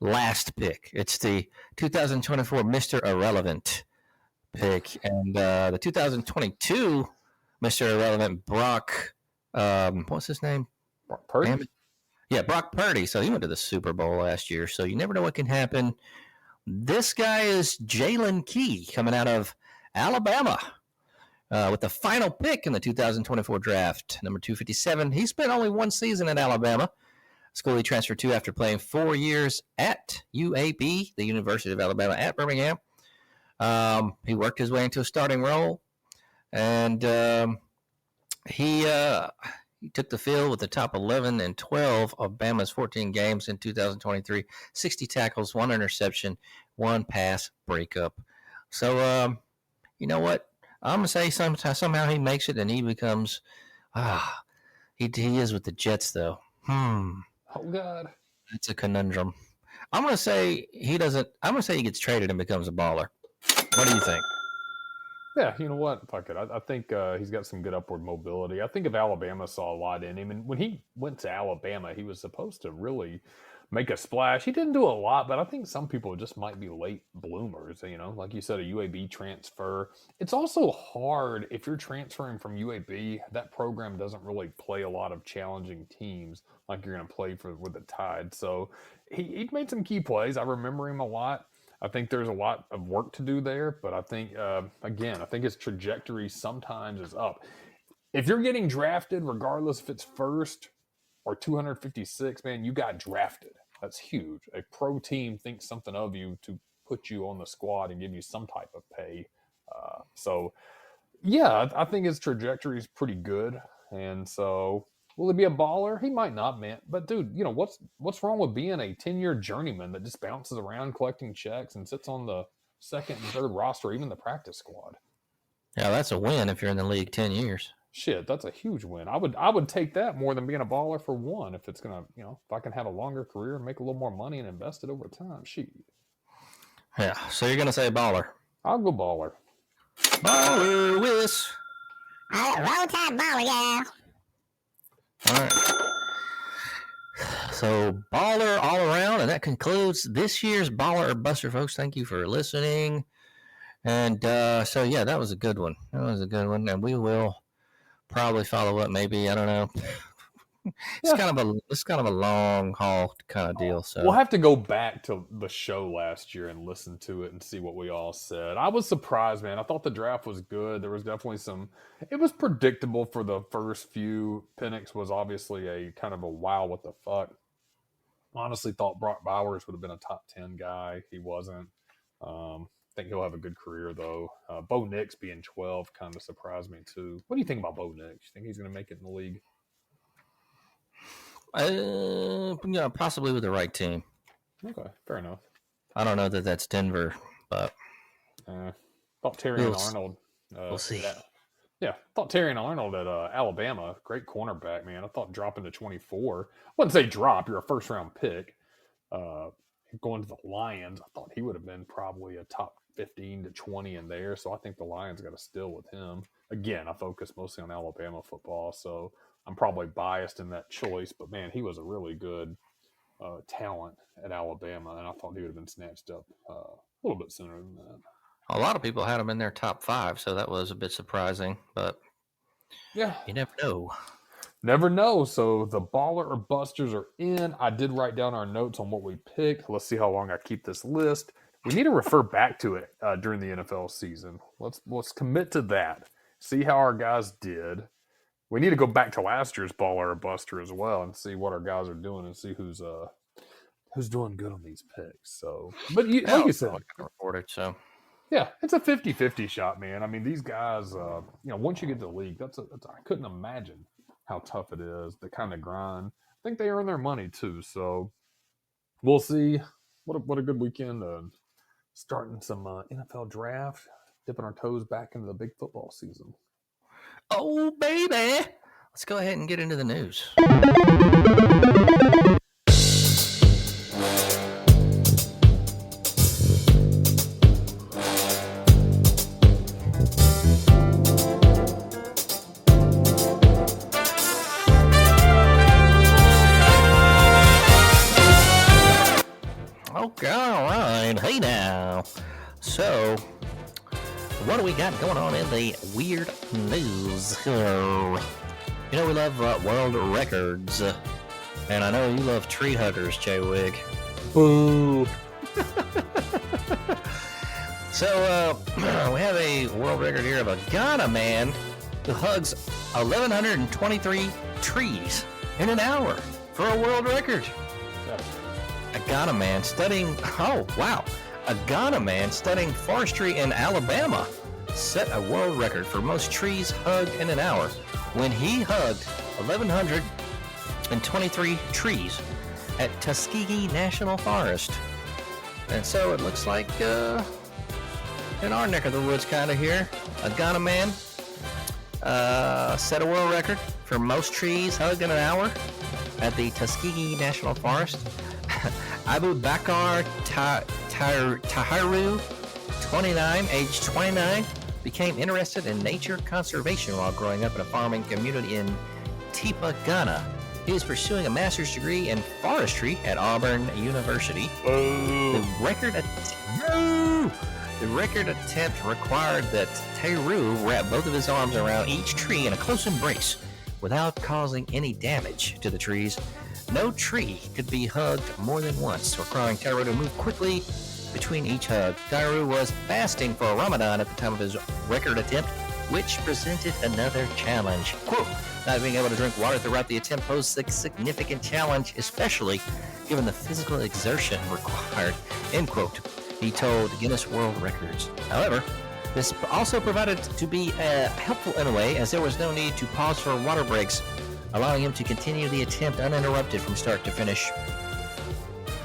last pick. It's the 2024 Mr. Irrelevant pick. And the 2022 Mr. Irrelevant, Brock, what's his name? Brock Purdy? Yeah, Brock Purdy. So he went to the Super Bowl last year, so you never know what can happen. This guy is Jalen Key, coming out of Alabama with the final pick in the 2024 draft, number 257. He spent only one season at Alabama, school he transferred to after playing 4 years at UAB, the University of Alabama at Birmingham. He worked his way into a starting role, and he took the field with the top 11 and 12 of Bama's 14 games in 2023, 60 tackles, 1 interception, 1 pass breakup. So, you know what? I'm going to say somehow he makes it and he becomes, he is with the Jets, though. Oh, God. That's a conundrum. I'm going to say he gets traded and becomes a baller. What do you think? Yeah, you know what? Fuck it. I think he's got some good upward mobility. I think if Alabama saw a lot in him, and when he went to Alabama, he was supposed to really make a splash. He didn't do a lot, but I think some people just might be late bloomers. You know, like you said, a UAB transfer. It's also hard if you're transferring from UAB. That program doesn't really play a lot of challenging teams like you're going to play with the Tide. So he made some key plays. I remember him a lot. I think there's a lot of work to do there, but I think, again, I think his trajectory sometimes is up. If you're getting drafted, regardless if it's first or 256, man, you got drafted. That's huge. A pro team thinks something of you to put you on the squad and give you some type of pay. So, yeah, I think his trajectory is pretty good. And so, will he be a baller? He might not, man. But, dude, you know, what's wrong with being a 10-year journeyman that just bounces around collecting checks and sits on the second and third roster, even the practice squad? Yeah, that's a win if you're in the league 10 years. Shit, that's a huge win. I would take that more than being a baller for one if it's going to, you know, if I can have a longer career and make a little more money and invest it over time. Shit. Yeah, so you're going to say baller. I'll go baller. Baller, Whis. Roll Tide baller, yeah. All right. So, baller all around, and that concludes this year's Baller or Buster, folks. Thank you for listening. And so, yeah, that was a good one. And we will probably follow up, maybe, I don't know, It's kind of a long haul kind of deal. So We'll have to go back to the show last year and listen to it and see what we all said. I was surprised, man. I thought the draft was good. There was definitely it was predictable for the first few. Penix was obviously a kind of a wow, what the fuck. Honestly thought Brock Bowers would have been a top 10 guy. He wasn't. I think he'll have a good career, though. Bo Nix being 12 kind of surprised me, too. What do you think about Bo Nix? You think he's going to make it in the league? yeah, possibly with the right team. Okay, fair enough. I don't know that that's Denver, but thought Terry and Arnold. We'll see. Thought Terry and Arnold at Alabama, great cornerback, man. I thought dropping to 24. I wouldn't say drop. You're a first round pick. Going to the Lions, I thought he would have been probably a top 15 to 20 in there. So I think the Lions got a steal with him. Again, I focus mostly on Alabama football, so I'm probably biased in that choice. But man, he was a really good talent at Alabama, and I thought he would have been snatched up a little bit sooner than that. A lot of people had him in their top 5, so that was a bit surprising. But yeah, you never know. Never know. So the baller or busters are in. I did write down our notes on what we picked. Let's see how long I keep this list. We need to refer back to it during the NFL season. Let's commit to that. See how our guys did. We need to go back to last year's baller or buster as well and see what our guys are doing and see who's doing good on these picks. So, but like you said, reported, so yeah, it's a 50-50 shot, man. I mean, these guys, once you get to the league, I couldn't imagine how tough it is, the kind of grind. I think they earn their money too. So we'll see. What a good weekend. Starting some NFL draft, dipping our toes back into the big football season. Oh, baby. Let's go ahead and get into the news. Okay, all right. Hey now. So, what do we got going on in the weird news here? You know, we love world records. And I know you love tree huggers, J-Wig. Boo. So, we have a world record here of a Ghana man who hugs 1,123 trees in an hour for a world record. A Ghana man studying forestry in Alabama set a world record for most trees hugged in an hour when he hugged 1,123 trees at Tuskegee National Forest. And so it looks like in our neck of the woods kind of here, a Ghana man set a world record for most trees hugged in an hour at the Tuskegee National Forest. Abu Bakar Tahiru, 29, age 29, became interested in nature conservation while growing up in a farming community in Tipa, Ghana. He is pursuing a master's degree in forestry at Auburn University. The record attempt required that Tahiru wrap both of his arms around each tree in a close embrace without causing any damage to the trees. No tree could be hugged more than once, requiring Tahiru to move quickly between each hug. Tahiru was fasting for Ramadan at the time of his record attempt, which presented another challenge. Quote, not being able to drink water throughout the attempt posed a significant challenge, especially given the physical exertion required, end quote, he told Guinness World Records. However, this also provided to be helpful in a way, as there was no need to pause for water breaks, allowing him to continue the attempt uninterrupted from start to finish.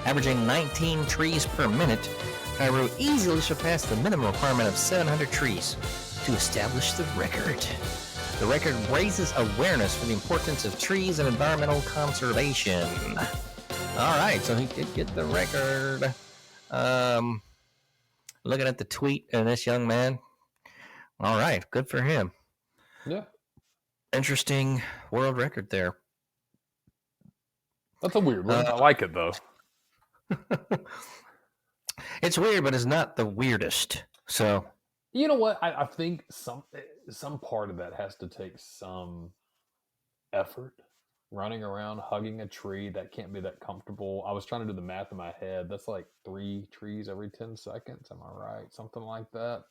Averaging 19 trees per minute, Tahiru easily surpassed the minimum requirement of 700 trees to establish the record. The record raises awareness for the importance of trees and environmental conservation. All right, so he did get the record. Looking at the tweet of this young man. All right, good for him. Yeah. Interesting world record there. That's a weird one. I like it, though. It's weird, but it's not the weirdest. So, you know what? I think some part of that has to take some effort, running around hugging a tree. That can't be that comfortable. I was trying to do the math in my head. That's like 3 trees every 10 seconds. Am I right? Something like that.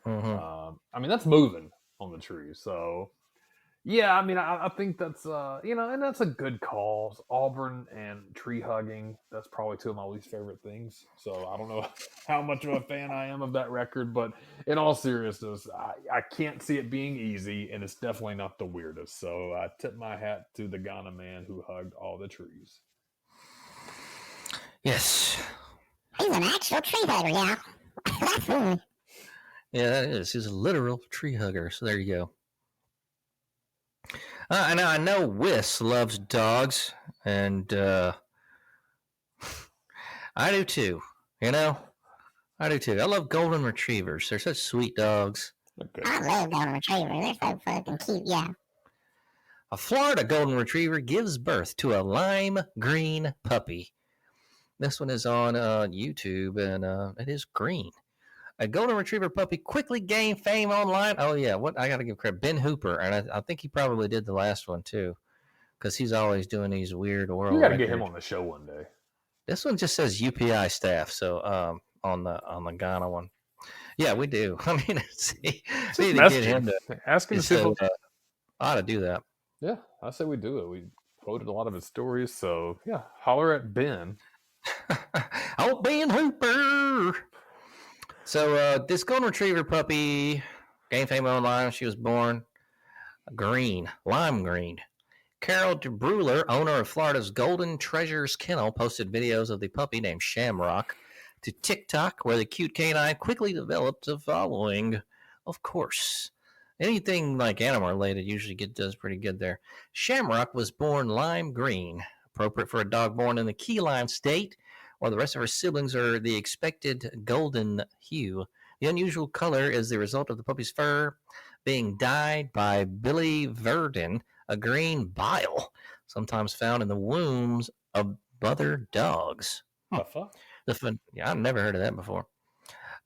I mean, that's moving on the tree. So, yeah, I mean, I think that's, and that's a good cause. Auburn and tree hugging, that's probably 2 of my least favorite things. So I don't know how much of a fan I am of that record, but in all seriousness, I can't see it being easy, and it's definitely not the weirdest. So I tip my hat to the Ghana man who hugged all the trees. Yes. He's an actual tree hugger, yeah. That's cool. Yeah, that is. He's a literal tree hugger. So there you go. I know Whis loves dogs, and I do too. I do too. I love golden retrievers. They're such sweet dogs. Okay. I love golden retrievers. They're so fucking cute, yeah. A Florida golden retriever gives birth to a lime green puppy. This one is on YouTube, and it is green. A golden retriever puppy quickly gained fame online. Oh, yeah. What I got to give credit. Ben Hooper. And I think he probably did the last one, too. Because he's always doing these weird world You got to records. get him on the show one day. This one just says UPI staff. So on the Ghana one. Yeah, we do. I mean, see, we need to get him to ask him to I ought to do that. Yeah, I say we do it. We quoted a lot of his stories. So, yeah, holler at Ben. Oh, Ben Hooper. So this golden retriever puppy gained fame online. She was born green, lime green. Carol DeBruler, owner of Florida's Golden Treasures Kennel, posted videos of the puppy named Shamrock to TikTok, where the cute canine quickly developed a following. Of course, anything like animal related usually does pretty good there. Shamrock was born lime green, appropriate for a dog born in the key lime state, while the rest of her siblings are the expected golden hue. The unusual color is the result of the puppy's fur being dyed by biliverdin, a green bile, sometimes found in the wombs of mother dogs. The fuck? Yeah, I've never heard of that before.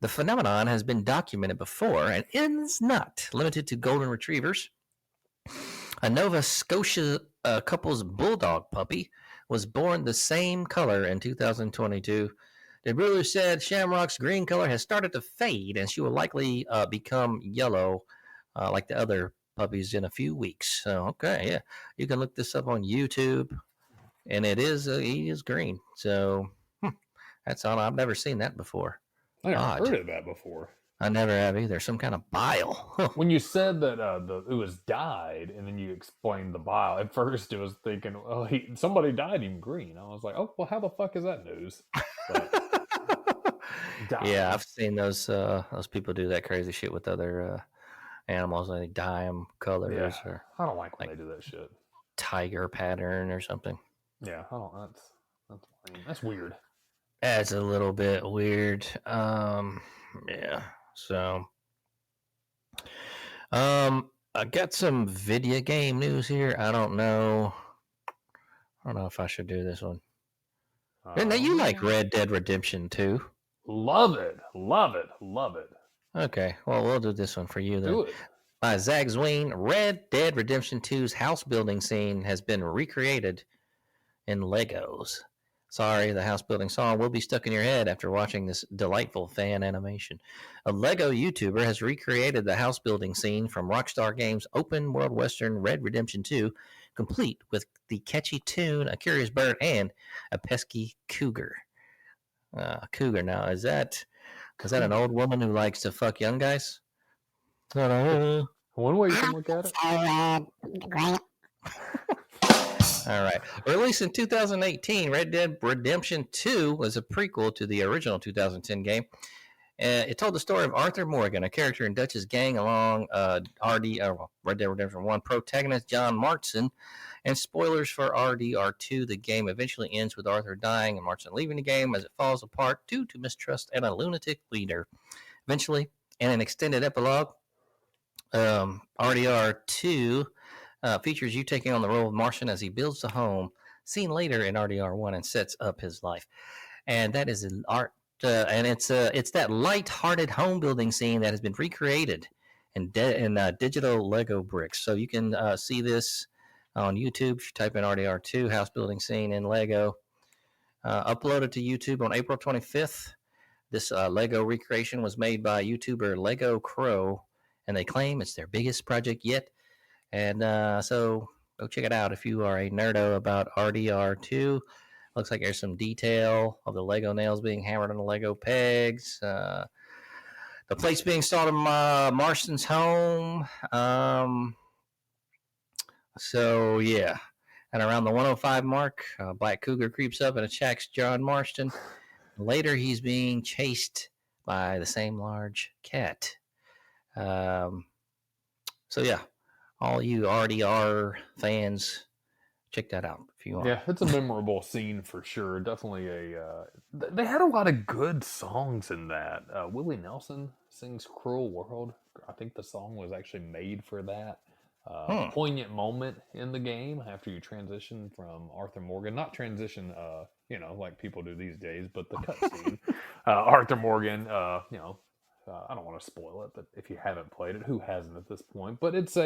The phenomenon has been documented before and is not limited to golden retrievers. A Nova Scotia couple's bulldog puppy was born the same color in 2022. The brewer said Shamrock's green color has started to fade, and she will likely become yellow like the other puppies in a few weeks. So, okay, yeah. You can look this up on YouTube, and he is green. So, that's all. I've never seen that before. I never heard of that before. I never have either. Some kind of bile. When you said that it was dyed, and then you explained the bile, at first it was thinking, oh, somebody dyed him green. I was like, oh, well, how the fuck is that news? Yeah, I've seen those people do that crazy shit with other animals. They dye them colors. Yeah, or I don't like when they do that shit. Tiger pattern or something. Yeah, I don't. That's lame. That's weird. That's a little bit weird. Yeah. So, I got some video game news here. I don't know if I should do this one. Now, you like Red Dead Redemption 2? Love it. Love it. Love it. Okay. Well, we'll do this one for you then. Do it. By Zach Zween, Red Dead Redemption 2's house building scene has been recreated in Legos. Sorry, the house building song will be stuck in your head after watching this delightful fan animation. A Lego YouTuber has recreated the house building scene from Rockstar Games' open world western Red Redemption 2, complete with the catchy tune, a curious bird, and a pesky cougar. Cougar. Now, is that an old woman who likes to fuck young guys? One way you can look at it. Grant. All right. Released in 2018, Red Dead Redemption 2 was a prequel to the original 2010 game. It told the story of Arthur Morgan, a character in Dutch's gang along Red Dead Redemption 1 protagonist John Marston. And spoilers for RDR2, the game eventually ends with Arthur dying and Marston leaving the game as it falls apart due to mistrust and a lunatic leader. Eventually, in an extended epilogue, RDR2 features you taking on the role of Marston as he builds a home, seen later in RDR1, and sets up his life. And that is an art, and it's that light-hearted home building scene that has been recreated in digital Lego bricks. So you can see this on YouTube. If you type in RDR2 house building scene in Lego, uploaded to YouTube on April 25th. This Lego recreation was made by YouTuber Lego Crow, and they claim it's their biggest project yet. And so go check it out if you are a nerdo about RDR2. Looks like there's some detail of the Lego nails being hammered on the Lego pegs. The plates being installed in Marston's home. So, yeah. And around the 105 mark, Black Cougar creeps up and attacks John Marston. Later, he's being chased by the same large cat. So, yeah. All you RDR fans, check that out if you want. Yeah, it's a memorable scene for sure. Definitely they had a lot of good songs in that. Willie Nelson sings "Cruel World." I think the song was actually made for that. Poignant moment in the game after you transition from Arthur Morgan. Not transition, like people do these days, but the cutscene. Arthur Morgan, I don't want to spoil it, but if you haven't played it, who hasn't at this point? But it's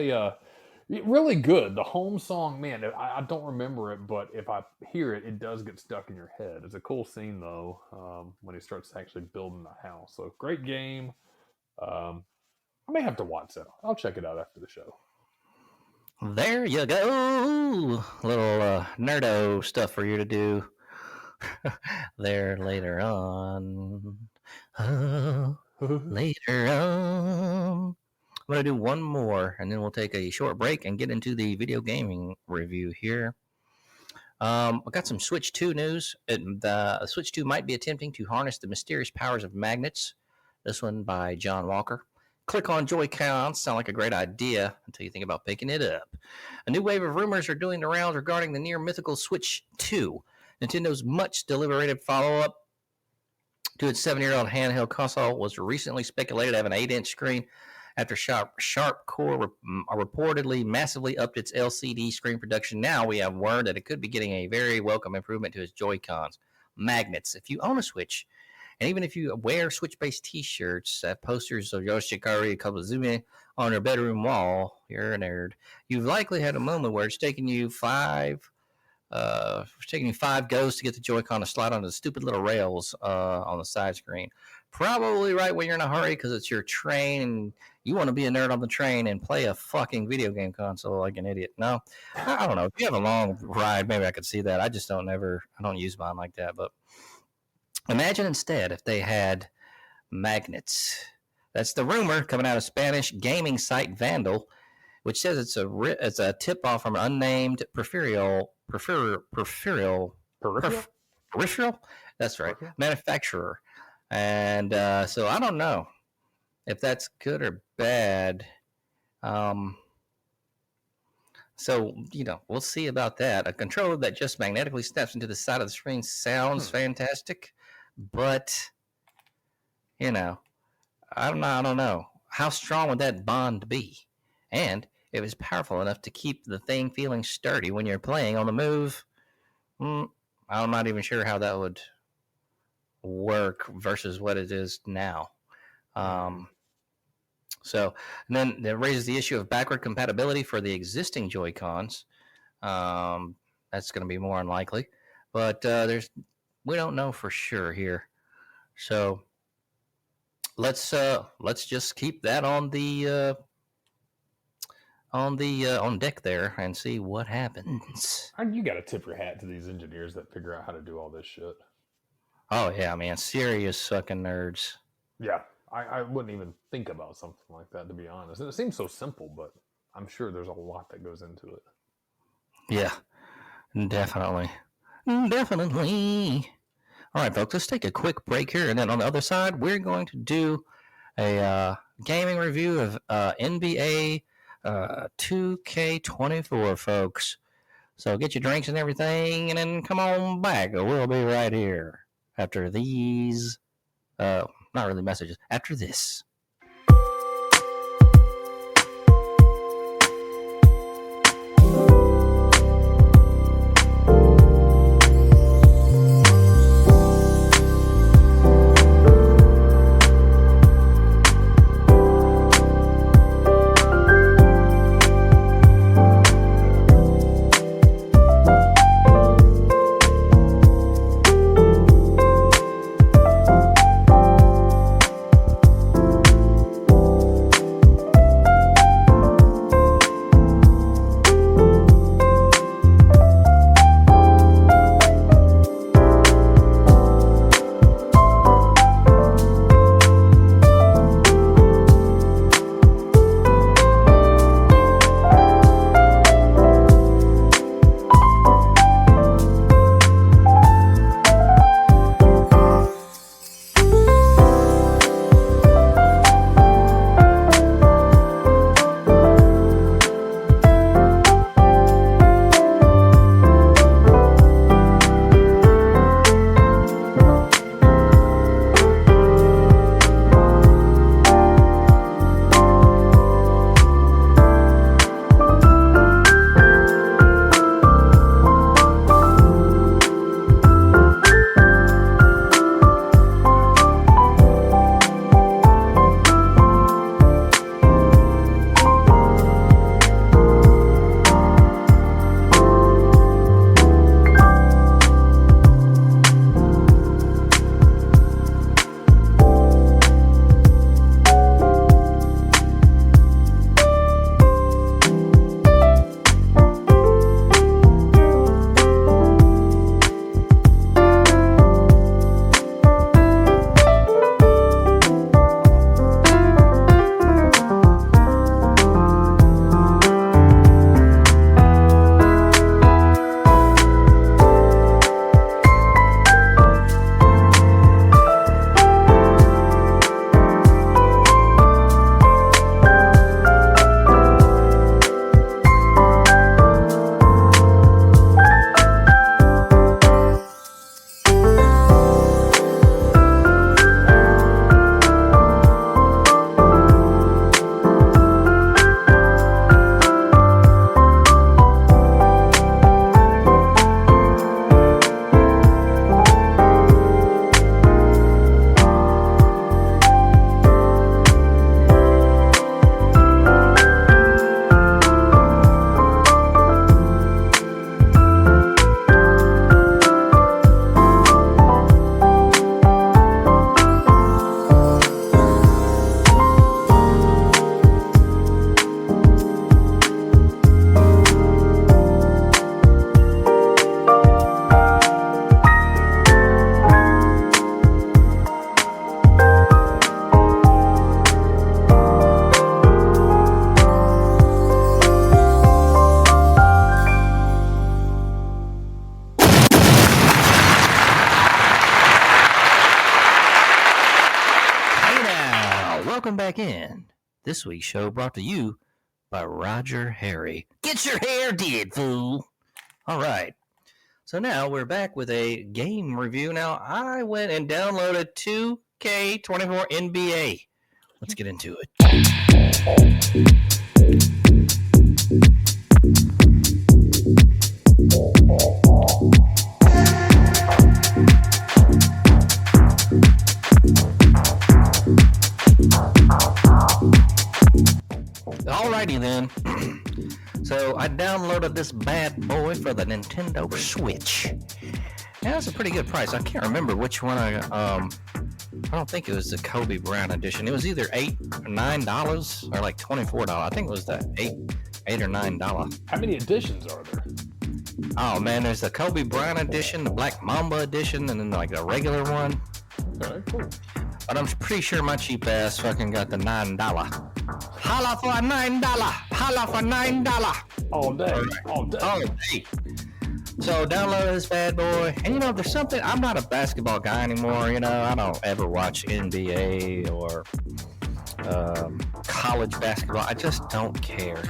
really good. The home song, man, I don't remember it, but if I hear it, it does get stuck in your head. It's a cool scene, though, when he starts actually building the house. So, great game. I may have to watch that. I'll check it out after the show. There you go. Little nerdo stuff for you to do there later on. Later on. I'm going to do one more, and then we'll take a short break and get into the video gaming review here. I got some Switch 2 news. The Switch 2 might be attempting to harness the mysterious powers of magnets. This one by John Walker. Click on Joy-Cons. Sound like a great idea until you think about picking it up. A new wave of rumors are doing the rounds regarding the near mythical Switch 2. Nintendo's much deliberated follow-up to its 7-year-old handheld console was recently speculated to have an 8-inch screen after Sharp Core reportedly massively upped its LCD screen production. Now we have word that it could be getting a very welcome improvement to its Joy-Cons. Magnets. If you own a Switch, and even if you wear Switch-based T-shirts, have posters of Yoshikari Kabazumi on your bedroom wall, you're a nerd. You've likely had a moment where it's taking you five goes to get the Joy-Con to slide onto the stupid little rails on the side screen. Probably right when you're in a hurry because it's your train and you want to be a nerd on the train and play a fucking video game console like an idiot. No, I don't know. If you have a long ride, maybe I could see that. I just I don't use mine like that. But imagine instead if they had magnets. That's the rumor coming out of Spanish gaming site Vandal, which says it's a tip-off from an unnamed peripheral. That's right, manufacturer. And so I don't know if that's good or bad. So, we'll see about that. A controller that just magnetically snaps into the side of the screen sounds fantastic, but, I don't know. How strong would that bond be? And if it's powerful enough to keep the thing feeling sturdy when you're playing on the move, I'm not even sure how that would work versus what it is now. So, and then that raises the issue of backward compatibility for the existing Joy-Cons. That's going to be more unlikely, but we don't know for sure here. So let's just keep that on deck there and see what happens. You got to tip your hat to these engineers that figure out how to do all this shit. Oh yeah, man, serious fucking nerds. Yeah, I wouldn't even think about something like that, to be honest. And it seems so simple, but I'm sure there's a lot that goes into it. Yeah, definitely. All right, folks, let's take a quick break here, and then on the other side, we're going to do a gaming review of NBA 2K24, folks. So get your drinks and everything, and then come on back. We'll be right here after these, not really messages, after this. back in. This week's show brought to you by Roger Harry. Get your hair did, fool. All right. So now we're back with a game review. Now, I went and downloaded 2K24 NBA. Let's get into it. Alrighty then. So I downloaded this bad boy for the Nintendo Switch. Yeah, that's a pretty good price. I can't remember which one I don't think it was the Kobe Bryant edition. It was either $8 or $9 or like $24. I think it was the $8 or $9. How many editions are there? Oh man, there's the Kobe Bryant edition, the Black Mamba edition, and then like the regular one. Okay, cool. But I'm pretty sure my cheap ass fucking got the $9. Holla for $9. Holla for $9. All day. Right. All day. Oh, hey. So download this bad boy. And you know, there's something, I'm not a basketball guy anymore. You know, I don't ever watch NBA or college basketball. I just don't care.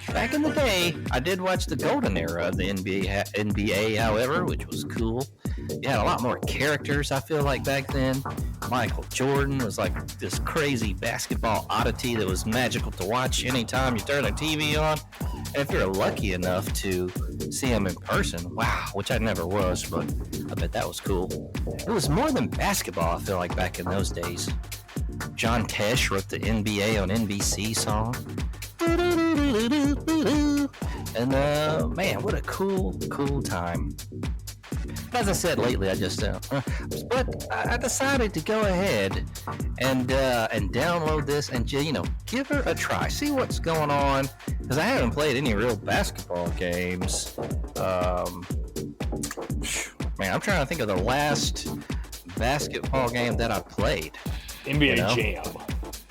Back in the day, I did watch the golden era of the NBA, however, which was cool. You had a lot more characters, I feel like, back then. Michael Jordan was like this crazy basketball oddity that was magical to watch anytime you turn the TV on. And if you're lucky enough to see him in person, wow, which I never was, but I bet that was cool. It was more than basketball, I feel like, back in those days. John Tesh wrote the NBA on NBC song. And man, what a cool time. As I said lately, I just but I decided to go ahead and download this and give her a try, see what's going on, because I haven't played any real basketball games. Man, I'm trying to think of the last basketball game that I played. NBA Jam.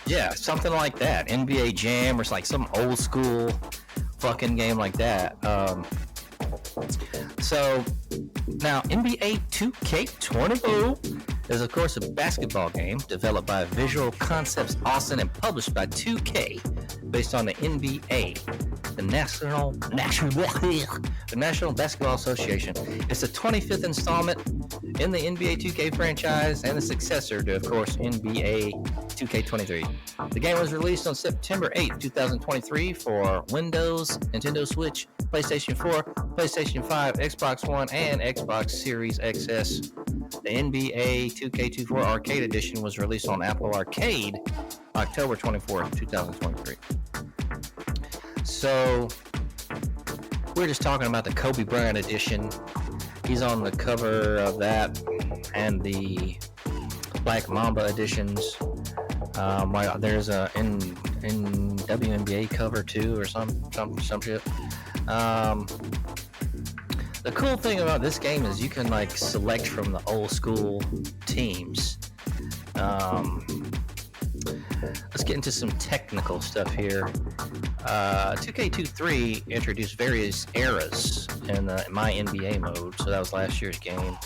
Yeah, something like that. NBA Jam, or it's like some old school fucking game like that. So now NBA 2K24 is of course a basketball game developed by Visual Concepts Austin and published by 2K based on the NBA, the National Basketball Association. It's the 25th installment in the NBA 2K franchise and the successor to, of course, NBA 2K23. The game was released on September 8, 2023 for Windows, Nintendo Switch, PlayStation 4, PlayStation 5, Xbox One, and Xbox Series XS. The NBA 2K24 Arcade Edition was released on Apple Arcade October 24, 2023. So, we're just talking about the Kobe Bryant Edition. He's on the cover of that and the Black Mamba editions. There's a in WNBA cover too, or some shit. The cool thing about this game is you can like select from the old school teams. Let's get into some technical stuff here. 2K23 introduced various eras in the My NBA mode, so that was last year's game.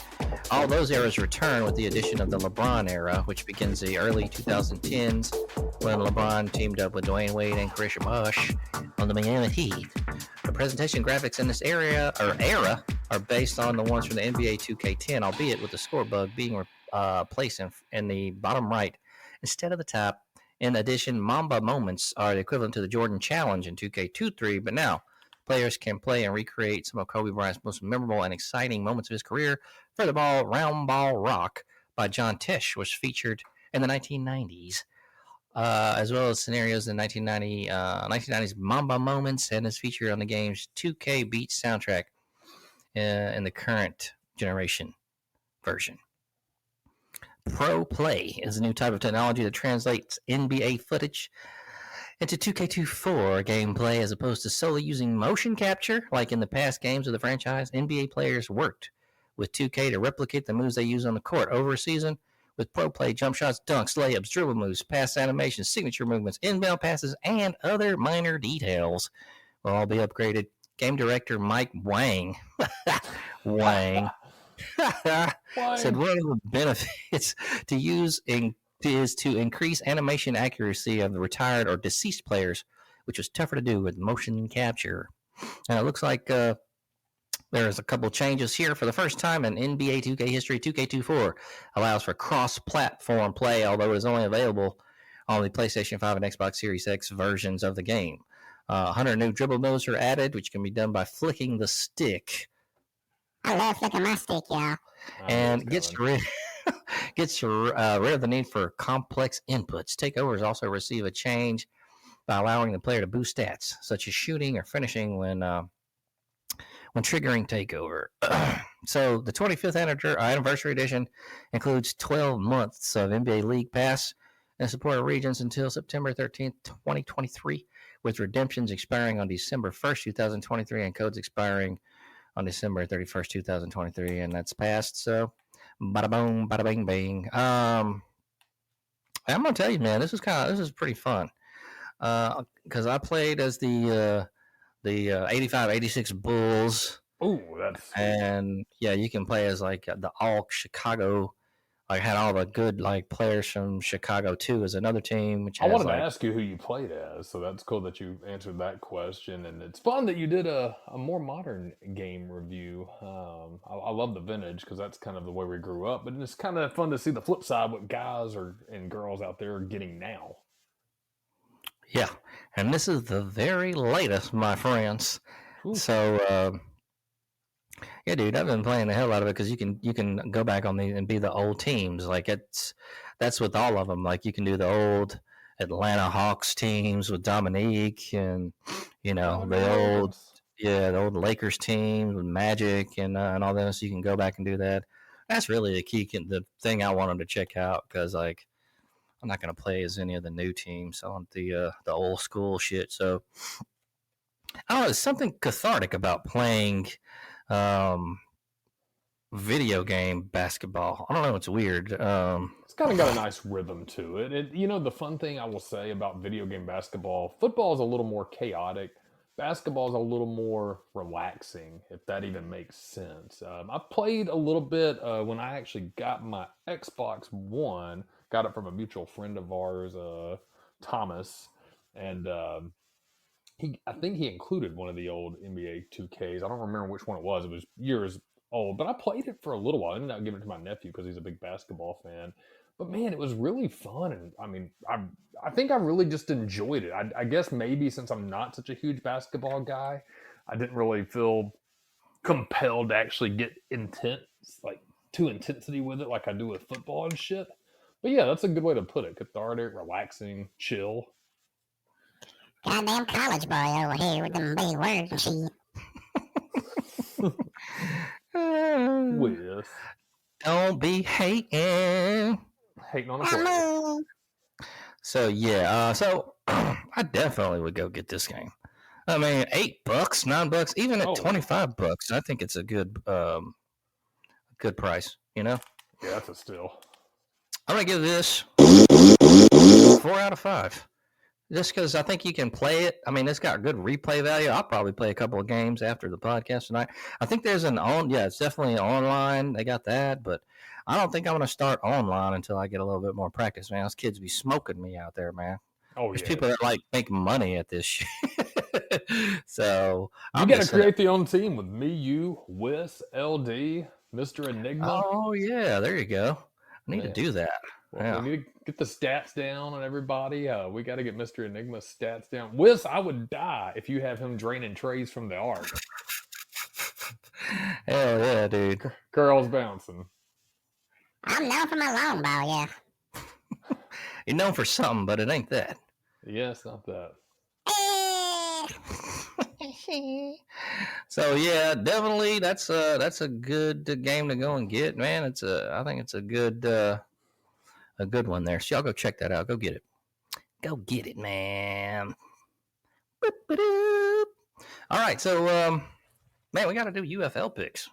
All those eras return with the addition of the LeBron era, which begins the early 2010s when LeBron teamed up with Dwayne Wade and Chris Bosh on the Miami Heat. The presentation graphics in this era are based on the ones from the NBA 2K10, albeit with the score bug being placed in the bottom right instead of the top. In addition, Mamba moments are the equivalent to the Jordan Challenge in 2K23, but now players can play and recreate some of Kobe Bryant's most memorable and exciting moments of his career. Furthermore, Round Ball Rock by John Tesh was featured in the 1990s, as well as scenarios in 1990's Mamba moments, and is featured on the game's 2K Beat soundtrack in the current generation version. Pro Play is a new type of technology that translates NBA footage into 2K24 gameplay as opposed to solely using motion capture like in the past games of the franchise. NBA players worked with 2K to replicate the moves they use on the court over a season with Pro Play, jump shots, dunks, layups, dribble moves, pass animations, signature movements, inbound passes, and other minor details will all be upgraded. Game director Mike Wang said one of the benefits to use is to increase animation accuracy of the retired or deceased players, which was tougher to do with motion capture. And it looks like there's a couple changes here. For the first time in NBA 2K history, 2K24 allows for cross-platform play, although it is only available on the PlayStation 5 and Xbox Series X versions of the game. 100 new dribble moves are added, which can be done by flicking the stick. I love flicking my stick, y'all. And gets rid of the need for complex inputs. Takeovers also receive a change by allowing the player to boost stats, such as shooting or finishing when triggering takeover. So the 25th anniversary edition includes 12 months of NBA League Pass and supported regions until September 13th, 2023, with redemptions expiring on December 1st, 2023, and codes expiring on December 31st, 2023, and that's passed. So, bada boom, bada bing, bing. I'm gonna tell you, man, this is pretty fun. Because I played as the 85-86 Bulls. Oh, that's and yeah, you can play as like the all Chicago. I had all the good like players from Chicago too as another team. Which I wanted to ask you who you played as, so that's cool that you answered that question, and it's fun that you did a more modern game review. I love the vintage because that's kind of the way we grew up, but it's kind of fun to see the flip side, what guys and girls out there are getting now. Yeah, and this is the very latest, my friends. Ooh. So, yeah, dude, I've been playing the hell out of it because you can go back on and be the old teams. Like that's with all of them. Like you can do the old Atlanta Hawks teams with Dominique, and the old Lakers teams with Magic and all that. So you can go back and do that. That's really the thing I wanted to check out because like. I'm not going to play as any of the new teams. I want the old school shit. So, I don't know. There's something cathartic about playing video game basketball. I don't know. It's weird. It's kind of got a nice rhythm to it. The fun thing I will say about video game basketball, football is a little more chaotic. Basketball is a little more relaxing, if that even makes sense. I played a little bit when I actually got my Xbox One. Got it from a mutual friend of ours, Thomas, and I think he included one of the old NBA 2Ks. I don't remember which one it was. It was years old, but I played it for a little while. I ended up giving it to my nephew because he's a big basketball fan. But man, it was really fun, and I mean, I think I really just enjoyed it. I guess maybe since I'm not such a huge basketball guy, I didn't really feel compelled to actually get intense, like to intensity with it, like I do with football and shit. But yeah, that's a good way to put it. Cathartic, relaxing, chill. Goddamn college boy over here with them big words and shit. Whis. Don't be hating. Hating on a player. So yeah, so I definitely would go get this game. I mean, $8, $9, even at $25, I think it's a good price. Yeah, that's a steal. I'm gonna give this 4 out of 5, just because I think you can play it. I mean, it's got good replay value. I'll probably play a couple of games after the podcast tonight. I think there's it's definitely online. They got that, but I don't think I'm gonna start online until I get a little bit more practice. Man, those kids be smoking me out there, man. There's people that like make money at this shit. So you got to create the own team with me, you, Whis, LD, Mr. Enigma. Oh yeah, there you go. I need to do that. Well, we need to get the stats down on everybody. We got to get Mr. Enigma's stats down. Whis, I would die if you have him draining trays from the arc. Hell yeah, dude. Girls bouncing. I'm known for my long ball, yeah. You're known for something, but it ain't that. Yeah, it's not that. So yeah, definitely that's a good game to go and get, man. I think it's a good one there. So y'all go check that out. Go get it. Go get it, man. Boop-a-doop. All right, so man, we got to do UFL picks.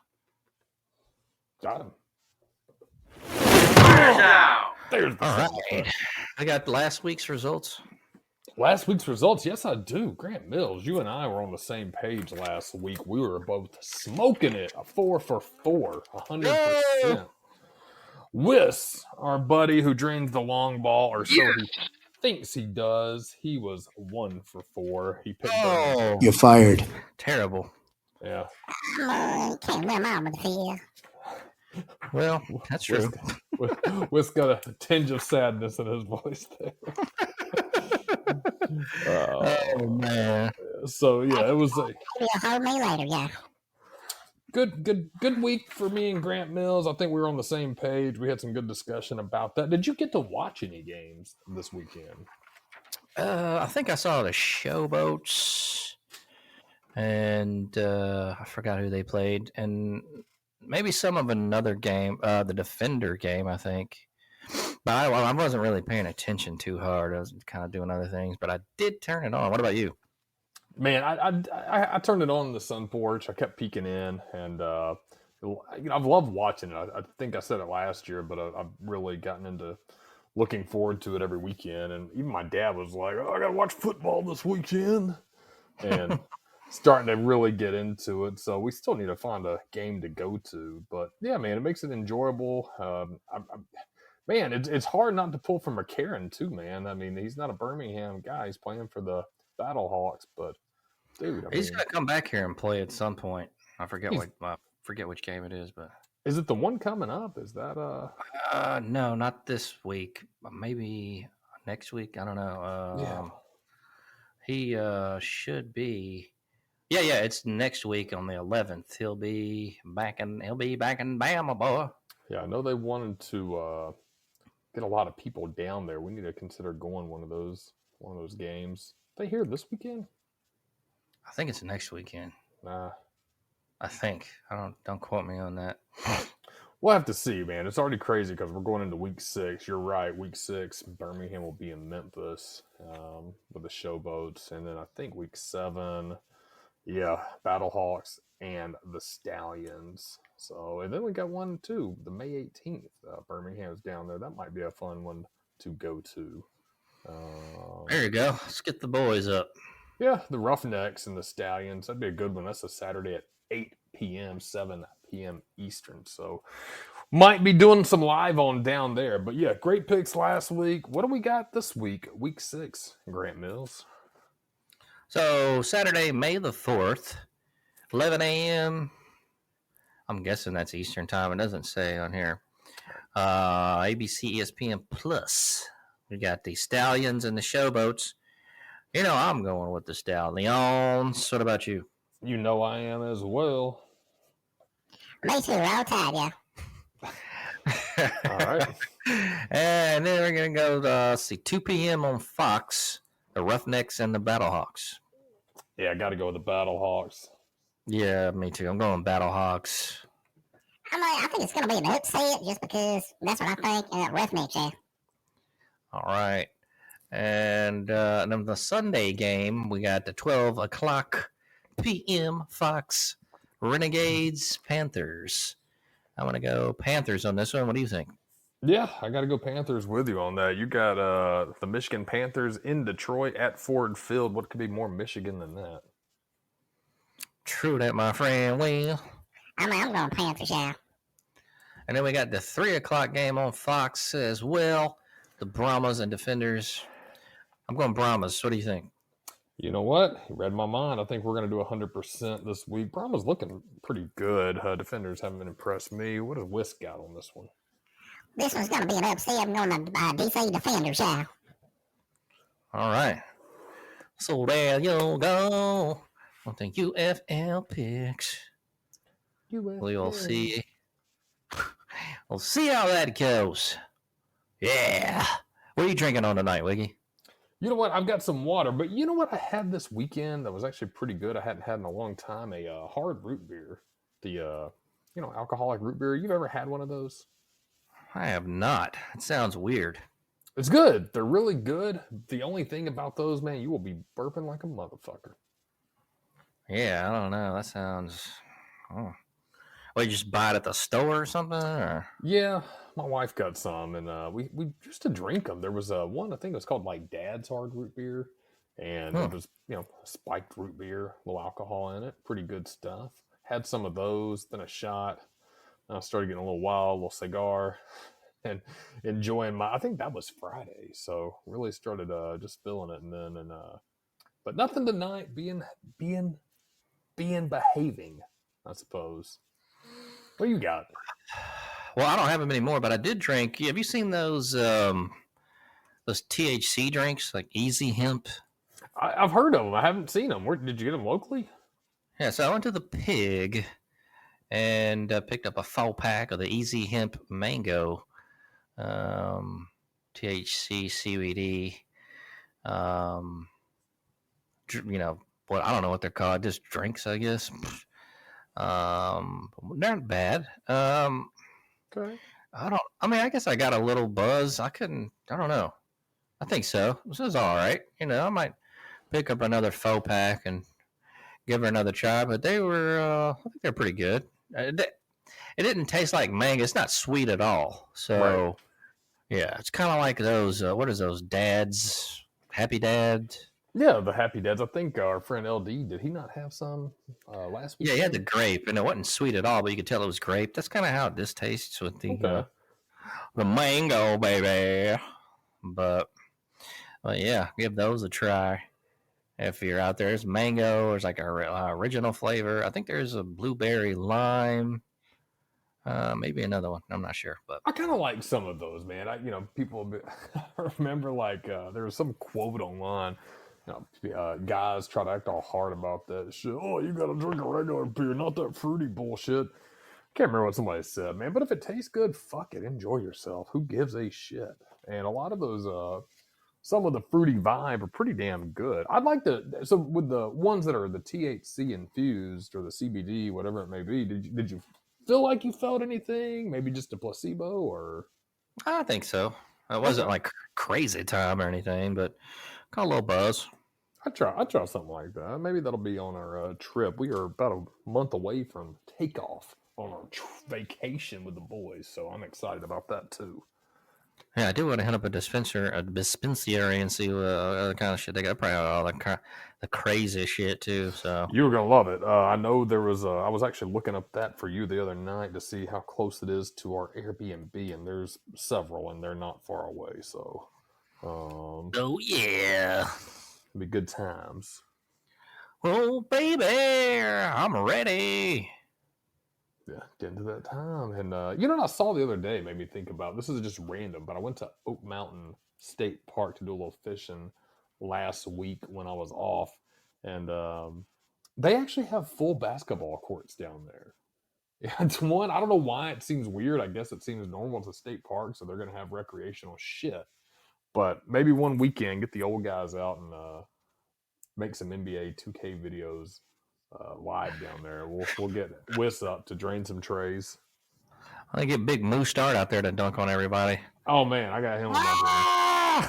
Got him. There's the all right. I got last week's results. Last week's results, yes, I do. Grant Mills, you and I were on the same page last week. We were both smoking it. A 4 for 4, 100%. Whis, our buddy who drains the long ball, or so he thinks he does. He was 1 for 4. He picked Birmingham. Oh, You're fired. terrible. Yeah. Can't win my arm with the Well, that's true. Whis got a tinge of sadness in his voice there. Oh man. So yeah, it was a You'll hold me later, yeah. good week for me and Grant Mills. I think we were on the same page. We had some good discussion about that. Did you get to watch any games this weekend? I think I saw the Showboats, and I forgot who they played, and maybe some of another game, the Defender game, I think. But I wasn't really paying attention too hard. I was kind of doing other things, but I did turn it on. What about you? Man, I turned it on in the sun porch. I kept peeking in, and I've loved watching it. I think I said it last year, but I've really gotten into looking forward to it every weekend. And even my dad was like, "Oh, I got to watch football this weekend," and starting to really get into it. So we still need to find a game to go to. But yeah, man, it makes it enjoyable. Man, it's hard not to pull from McCarron too, man. I mean, he's not a Birmingham guy. He's playing for the Battlehawks, but dude, He's gonna come back here and play at some point. I forget which game it is, but is it the one coming up? Is that no, not this week. Maybe next week. I don't know. yeah. He should be. Yeah, it's next week on the 11th. He'll be back in Bama, boy. Yeah, I know they wanted to get a lot of people down there. We need to consider going one of those games. Are they here this weekend? I think it's next weekend. Nah. I think. Don't quote me on that. We'll have to see, man. It's already crazy because we're going into week 6. You're right. Week 6, Birmingham will be in Memphis with the Showboats. And then I think week 7, yeah, Battlehawks and the Stallions. So, and then we got one too, the May 18th. Birmingham's down there. That might be a fun one to go to. There you go. Let's get the boys up. Yeah, the Roughnecks and the Stallions. That'd be a good one. That's a Saturday at 8 p.m., 7 p.m. Eastern. So might be doing some live on down there. But yeah, great picks last week. What do we got this week? Week 6, Grant Mills. So Saturday, May the 4th, 11 a.m. I'm guessing that's Eastern time. It doesn't say on here. ABC ESPN Plus. We got the Stallions and the Showboats. You know, I'm going with the Stallions. What about you? You know I am as well. Me too, roll tide, yeah. All right. And then we're going to go, 2 p.m. on Fox, the Roughnecks and the Battlehawks. Yeah, I got to go with the Battlehawks. Yeah, me too. I'm going Battlehawks. I think it's going to be an upset just because that's what I think. Roughnecks, yeah. All right. And then the Sunday game, we got the 12 o'clock p.m. Fox Renegades Panthers. I'm going to go Panthers on this one. What do you think? Yeah, I got to go Panthers with you on that. You got the Michigan Panthers in Detroit at Ford Field. What could be more Michigan than that? True that, my friend. Well, I'm going Panthers, yeah. and then we got the 3 o'clock game on Fox as well. The Brahmas and Defenders. I'm going Brahmas. What do you think? You know what? You read my mind. I think we're going to do 100% this week. Brahma's looking pretty good. Defenders haven't impressed me. What does Whis got on this one? This one's going to be an upset. I'm going to DC Defenders, yeah. All right. So there you go. I think UFL picks. We'll see. We'll see how that goes. Yeah. What are you drinking on tonight, Wiggy? You know what? I've got some water, but you know what I had this weekend that was actually pretty good? I hadn't had in a long time. A hard root beer. The, alcoholic root beer. You've ever had one of those? I have not. It sounds weird. It's good. They're really good. The only thing about those, man, you will be burping like a motherfucker. Yeah, I don't know. That sounds... Oh. Well, you just buy it at the store or something? Or? Yeah, my wife got some, and we used to drink them. There was one, I think it was called like Dad's Hard Root Beer, and it was, spiked root beer, little alcohol in it, pretty good stuff. Had some of those, then a shot. I started getting a little wild, a little cigar, and enjoying I think that was Friday, so really started just feeling it, and then but nothing tonight. Behaving, I suppose. What do you got? Well, I don't have them anymore, but I did drink. Have you seen those THC drinks like Easy Hemp? I've heard of them. I haven't seen them. Where did you get them locally? Yeah, so I went to the Pig and picked up a 4-pack of the Easy Hemp Mango, THC, CBD. What I don't know what they're called. Just drinks, I guess. Not bad. Okay. I guess I got a little buzz. I don't know. I think so. This is all right. I might pick up another 4-pack and give her another try, but they were, I think they're pretty good. It didn't taste like mango. It's not sweet at all. So, right. Yeah, it's kind of like those, what is those, Dads? Happy Dads? Yeah, the Happy Dads. I think our friend LD, did he not have some last week? Yeah, he had the grape, and it wasn't sweet at all, but you could tell it was grape. That's kind of how this tastes with the mango, baby. But yeah, give those a try. If you're out there, there's mango. There's like a original flavor. I think there's a blueberry lime. Maybe another one. I'm not sure, but I kind of like some of those, man. People. I remember there was some quote online. Guys try to act all hard about that shit. Oh, you gotta drink a regular beer, not that fruity bullshit. Can't remember what somebody said, man. But if it tastes good, fuck it, enjoy yourself. Who gives a shit? And a lot of those. Some of the fruity vibe are pretty damn good. I'd like so with the ones that are the THC infused or the CBD, whatever it may be, did you feel like you felt anything? Maybe just a placebo, or? I think so. It wasn't like crazy time or anything, but got a little buzz. I try something like that. Maybe that'll be on our trip. We are about a month away from takeoff on our vacation with the boys, so I'm excited about that too. Yeah, I do want to hit up a dispensary and see what other kind of shit they got. Probably all the crazy shit too. So you were gonna love it. I know there was. I was actually looking up that for you the other night to see how close it is to our Airbnb, and there's several, and they're not far away. So, oh yeah, it'll be good times. Oh baby, I'm ready. Yeah, getting to that time. And what I saw the other day made me think about, this is just random, but I went to Oak Mountain State Park to do a little fishing last week when I was off, and they actually have full basketball courts down there. Yeah, it's one, I don't know why it seems weird. I guess it seems normal. It's a state park, so they're going to have recreational shit. But maybe one weekend, get the old guys out and make some NBA 2K videos live down there. We'll get Whis up to drain some trays. I get Big Moose Start out there to dunk on everybody. Oh man, I got him on my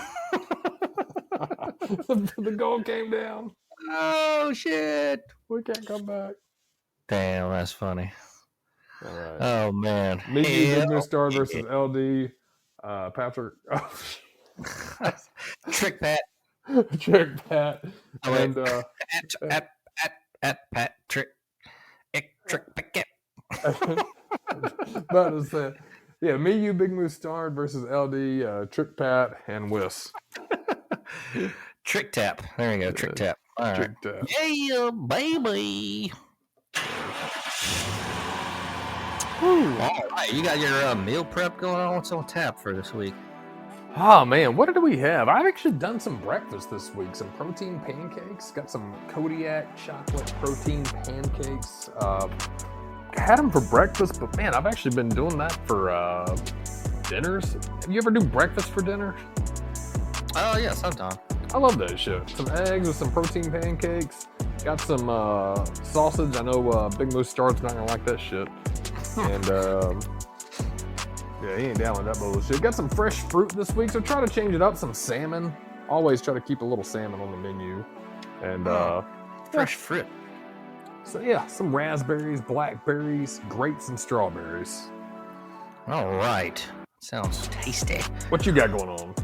brain. The goal came down. Oh shit! We can't come back. Damn, that's funny. All right. Oh man. Me, Big Moose Star versus LD. Patrick. Trick Pat. Trick Pat. And at Patrick. Trick Packet. About to say, yeah, me, you, Big Moose Star versus LD, Trick Pat, and Whis. Trick Tap. There you go. Trick Tap. All Trick right. Tap. Yeah, baby. Woo. All right. You got your meal prep going on? What's on tap for this week? Oh man, what did we have? I've actually done some breakfast this week. Some protein pancakes. Got some Kodiak chocolate protein pancakes. Had them for breakfast, but man, I've actually been doing that for dinners. Have you ever do breakfast for dinner? Oh yeah, sometime. I love that shit. Some eggs with some protein pancakes. Got some sausage. I know Big Moose Star's not gonna like that shit. And yeah, he ain't down with that bullshit. Got some fresh fruit this week, so try to change it up. Some salmon. Always try to keep a little salmon on the menu. And fresh fruit. So yeah, some raspberries, blackberries, grapes, and strawberries. All right. Sounds tasty. What you got going on?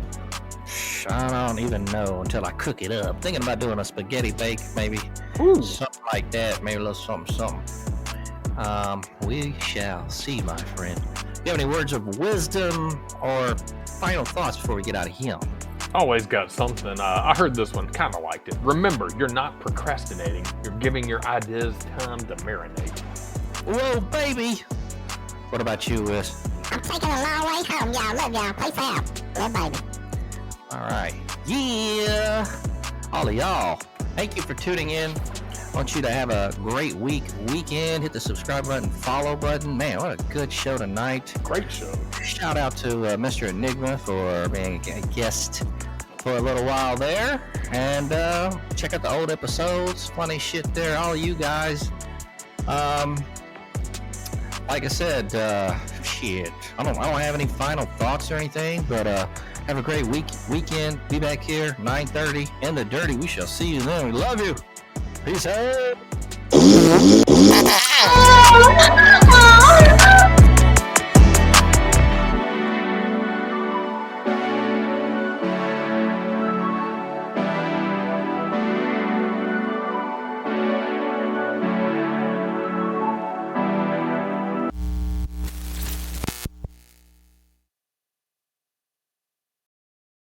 I don't even know until I cook it up. Thinking about doing a spaghetti bake, maybe. Ooh. Something like that. Maybe a little something. We shall see, my friend. you have any words of wisdom or final thoughts before we get out of here? Always got something. I heard this one, kind of liked it. Remember, you're not procrastinating. You're giving your ideas time to marinate. Whoa, baby. What about you, Whis? I'm taking a long way home, y'all. Love y'all. Peace out. Love, baby. All right. Yeah. All of y'all, thank you for tuning in. I want you to have a great weekend. Hit the subscribe button, follow button. Man, what a good show tonight. Great show. Shout out to Mr. Enigma for being a guest for a little while there. And check out the old episodes. Funny shit there. All you guys. Like I said, shit. I don't have any final thoughts or anything, but have a great weekend. Be back here 9:30 in the dirty. We shall see you then. We love you. Peace out.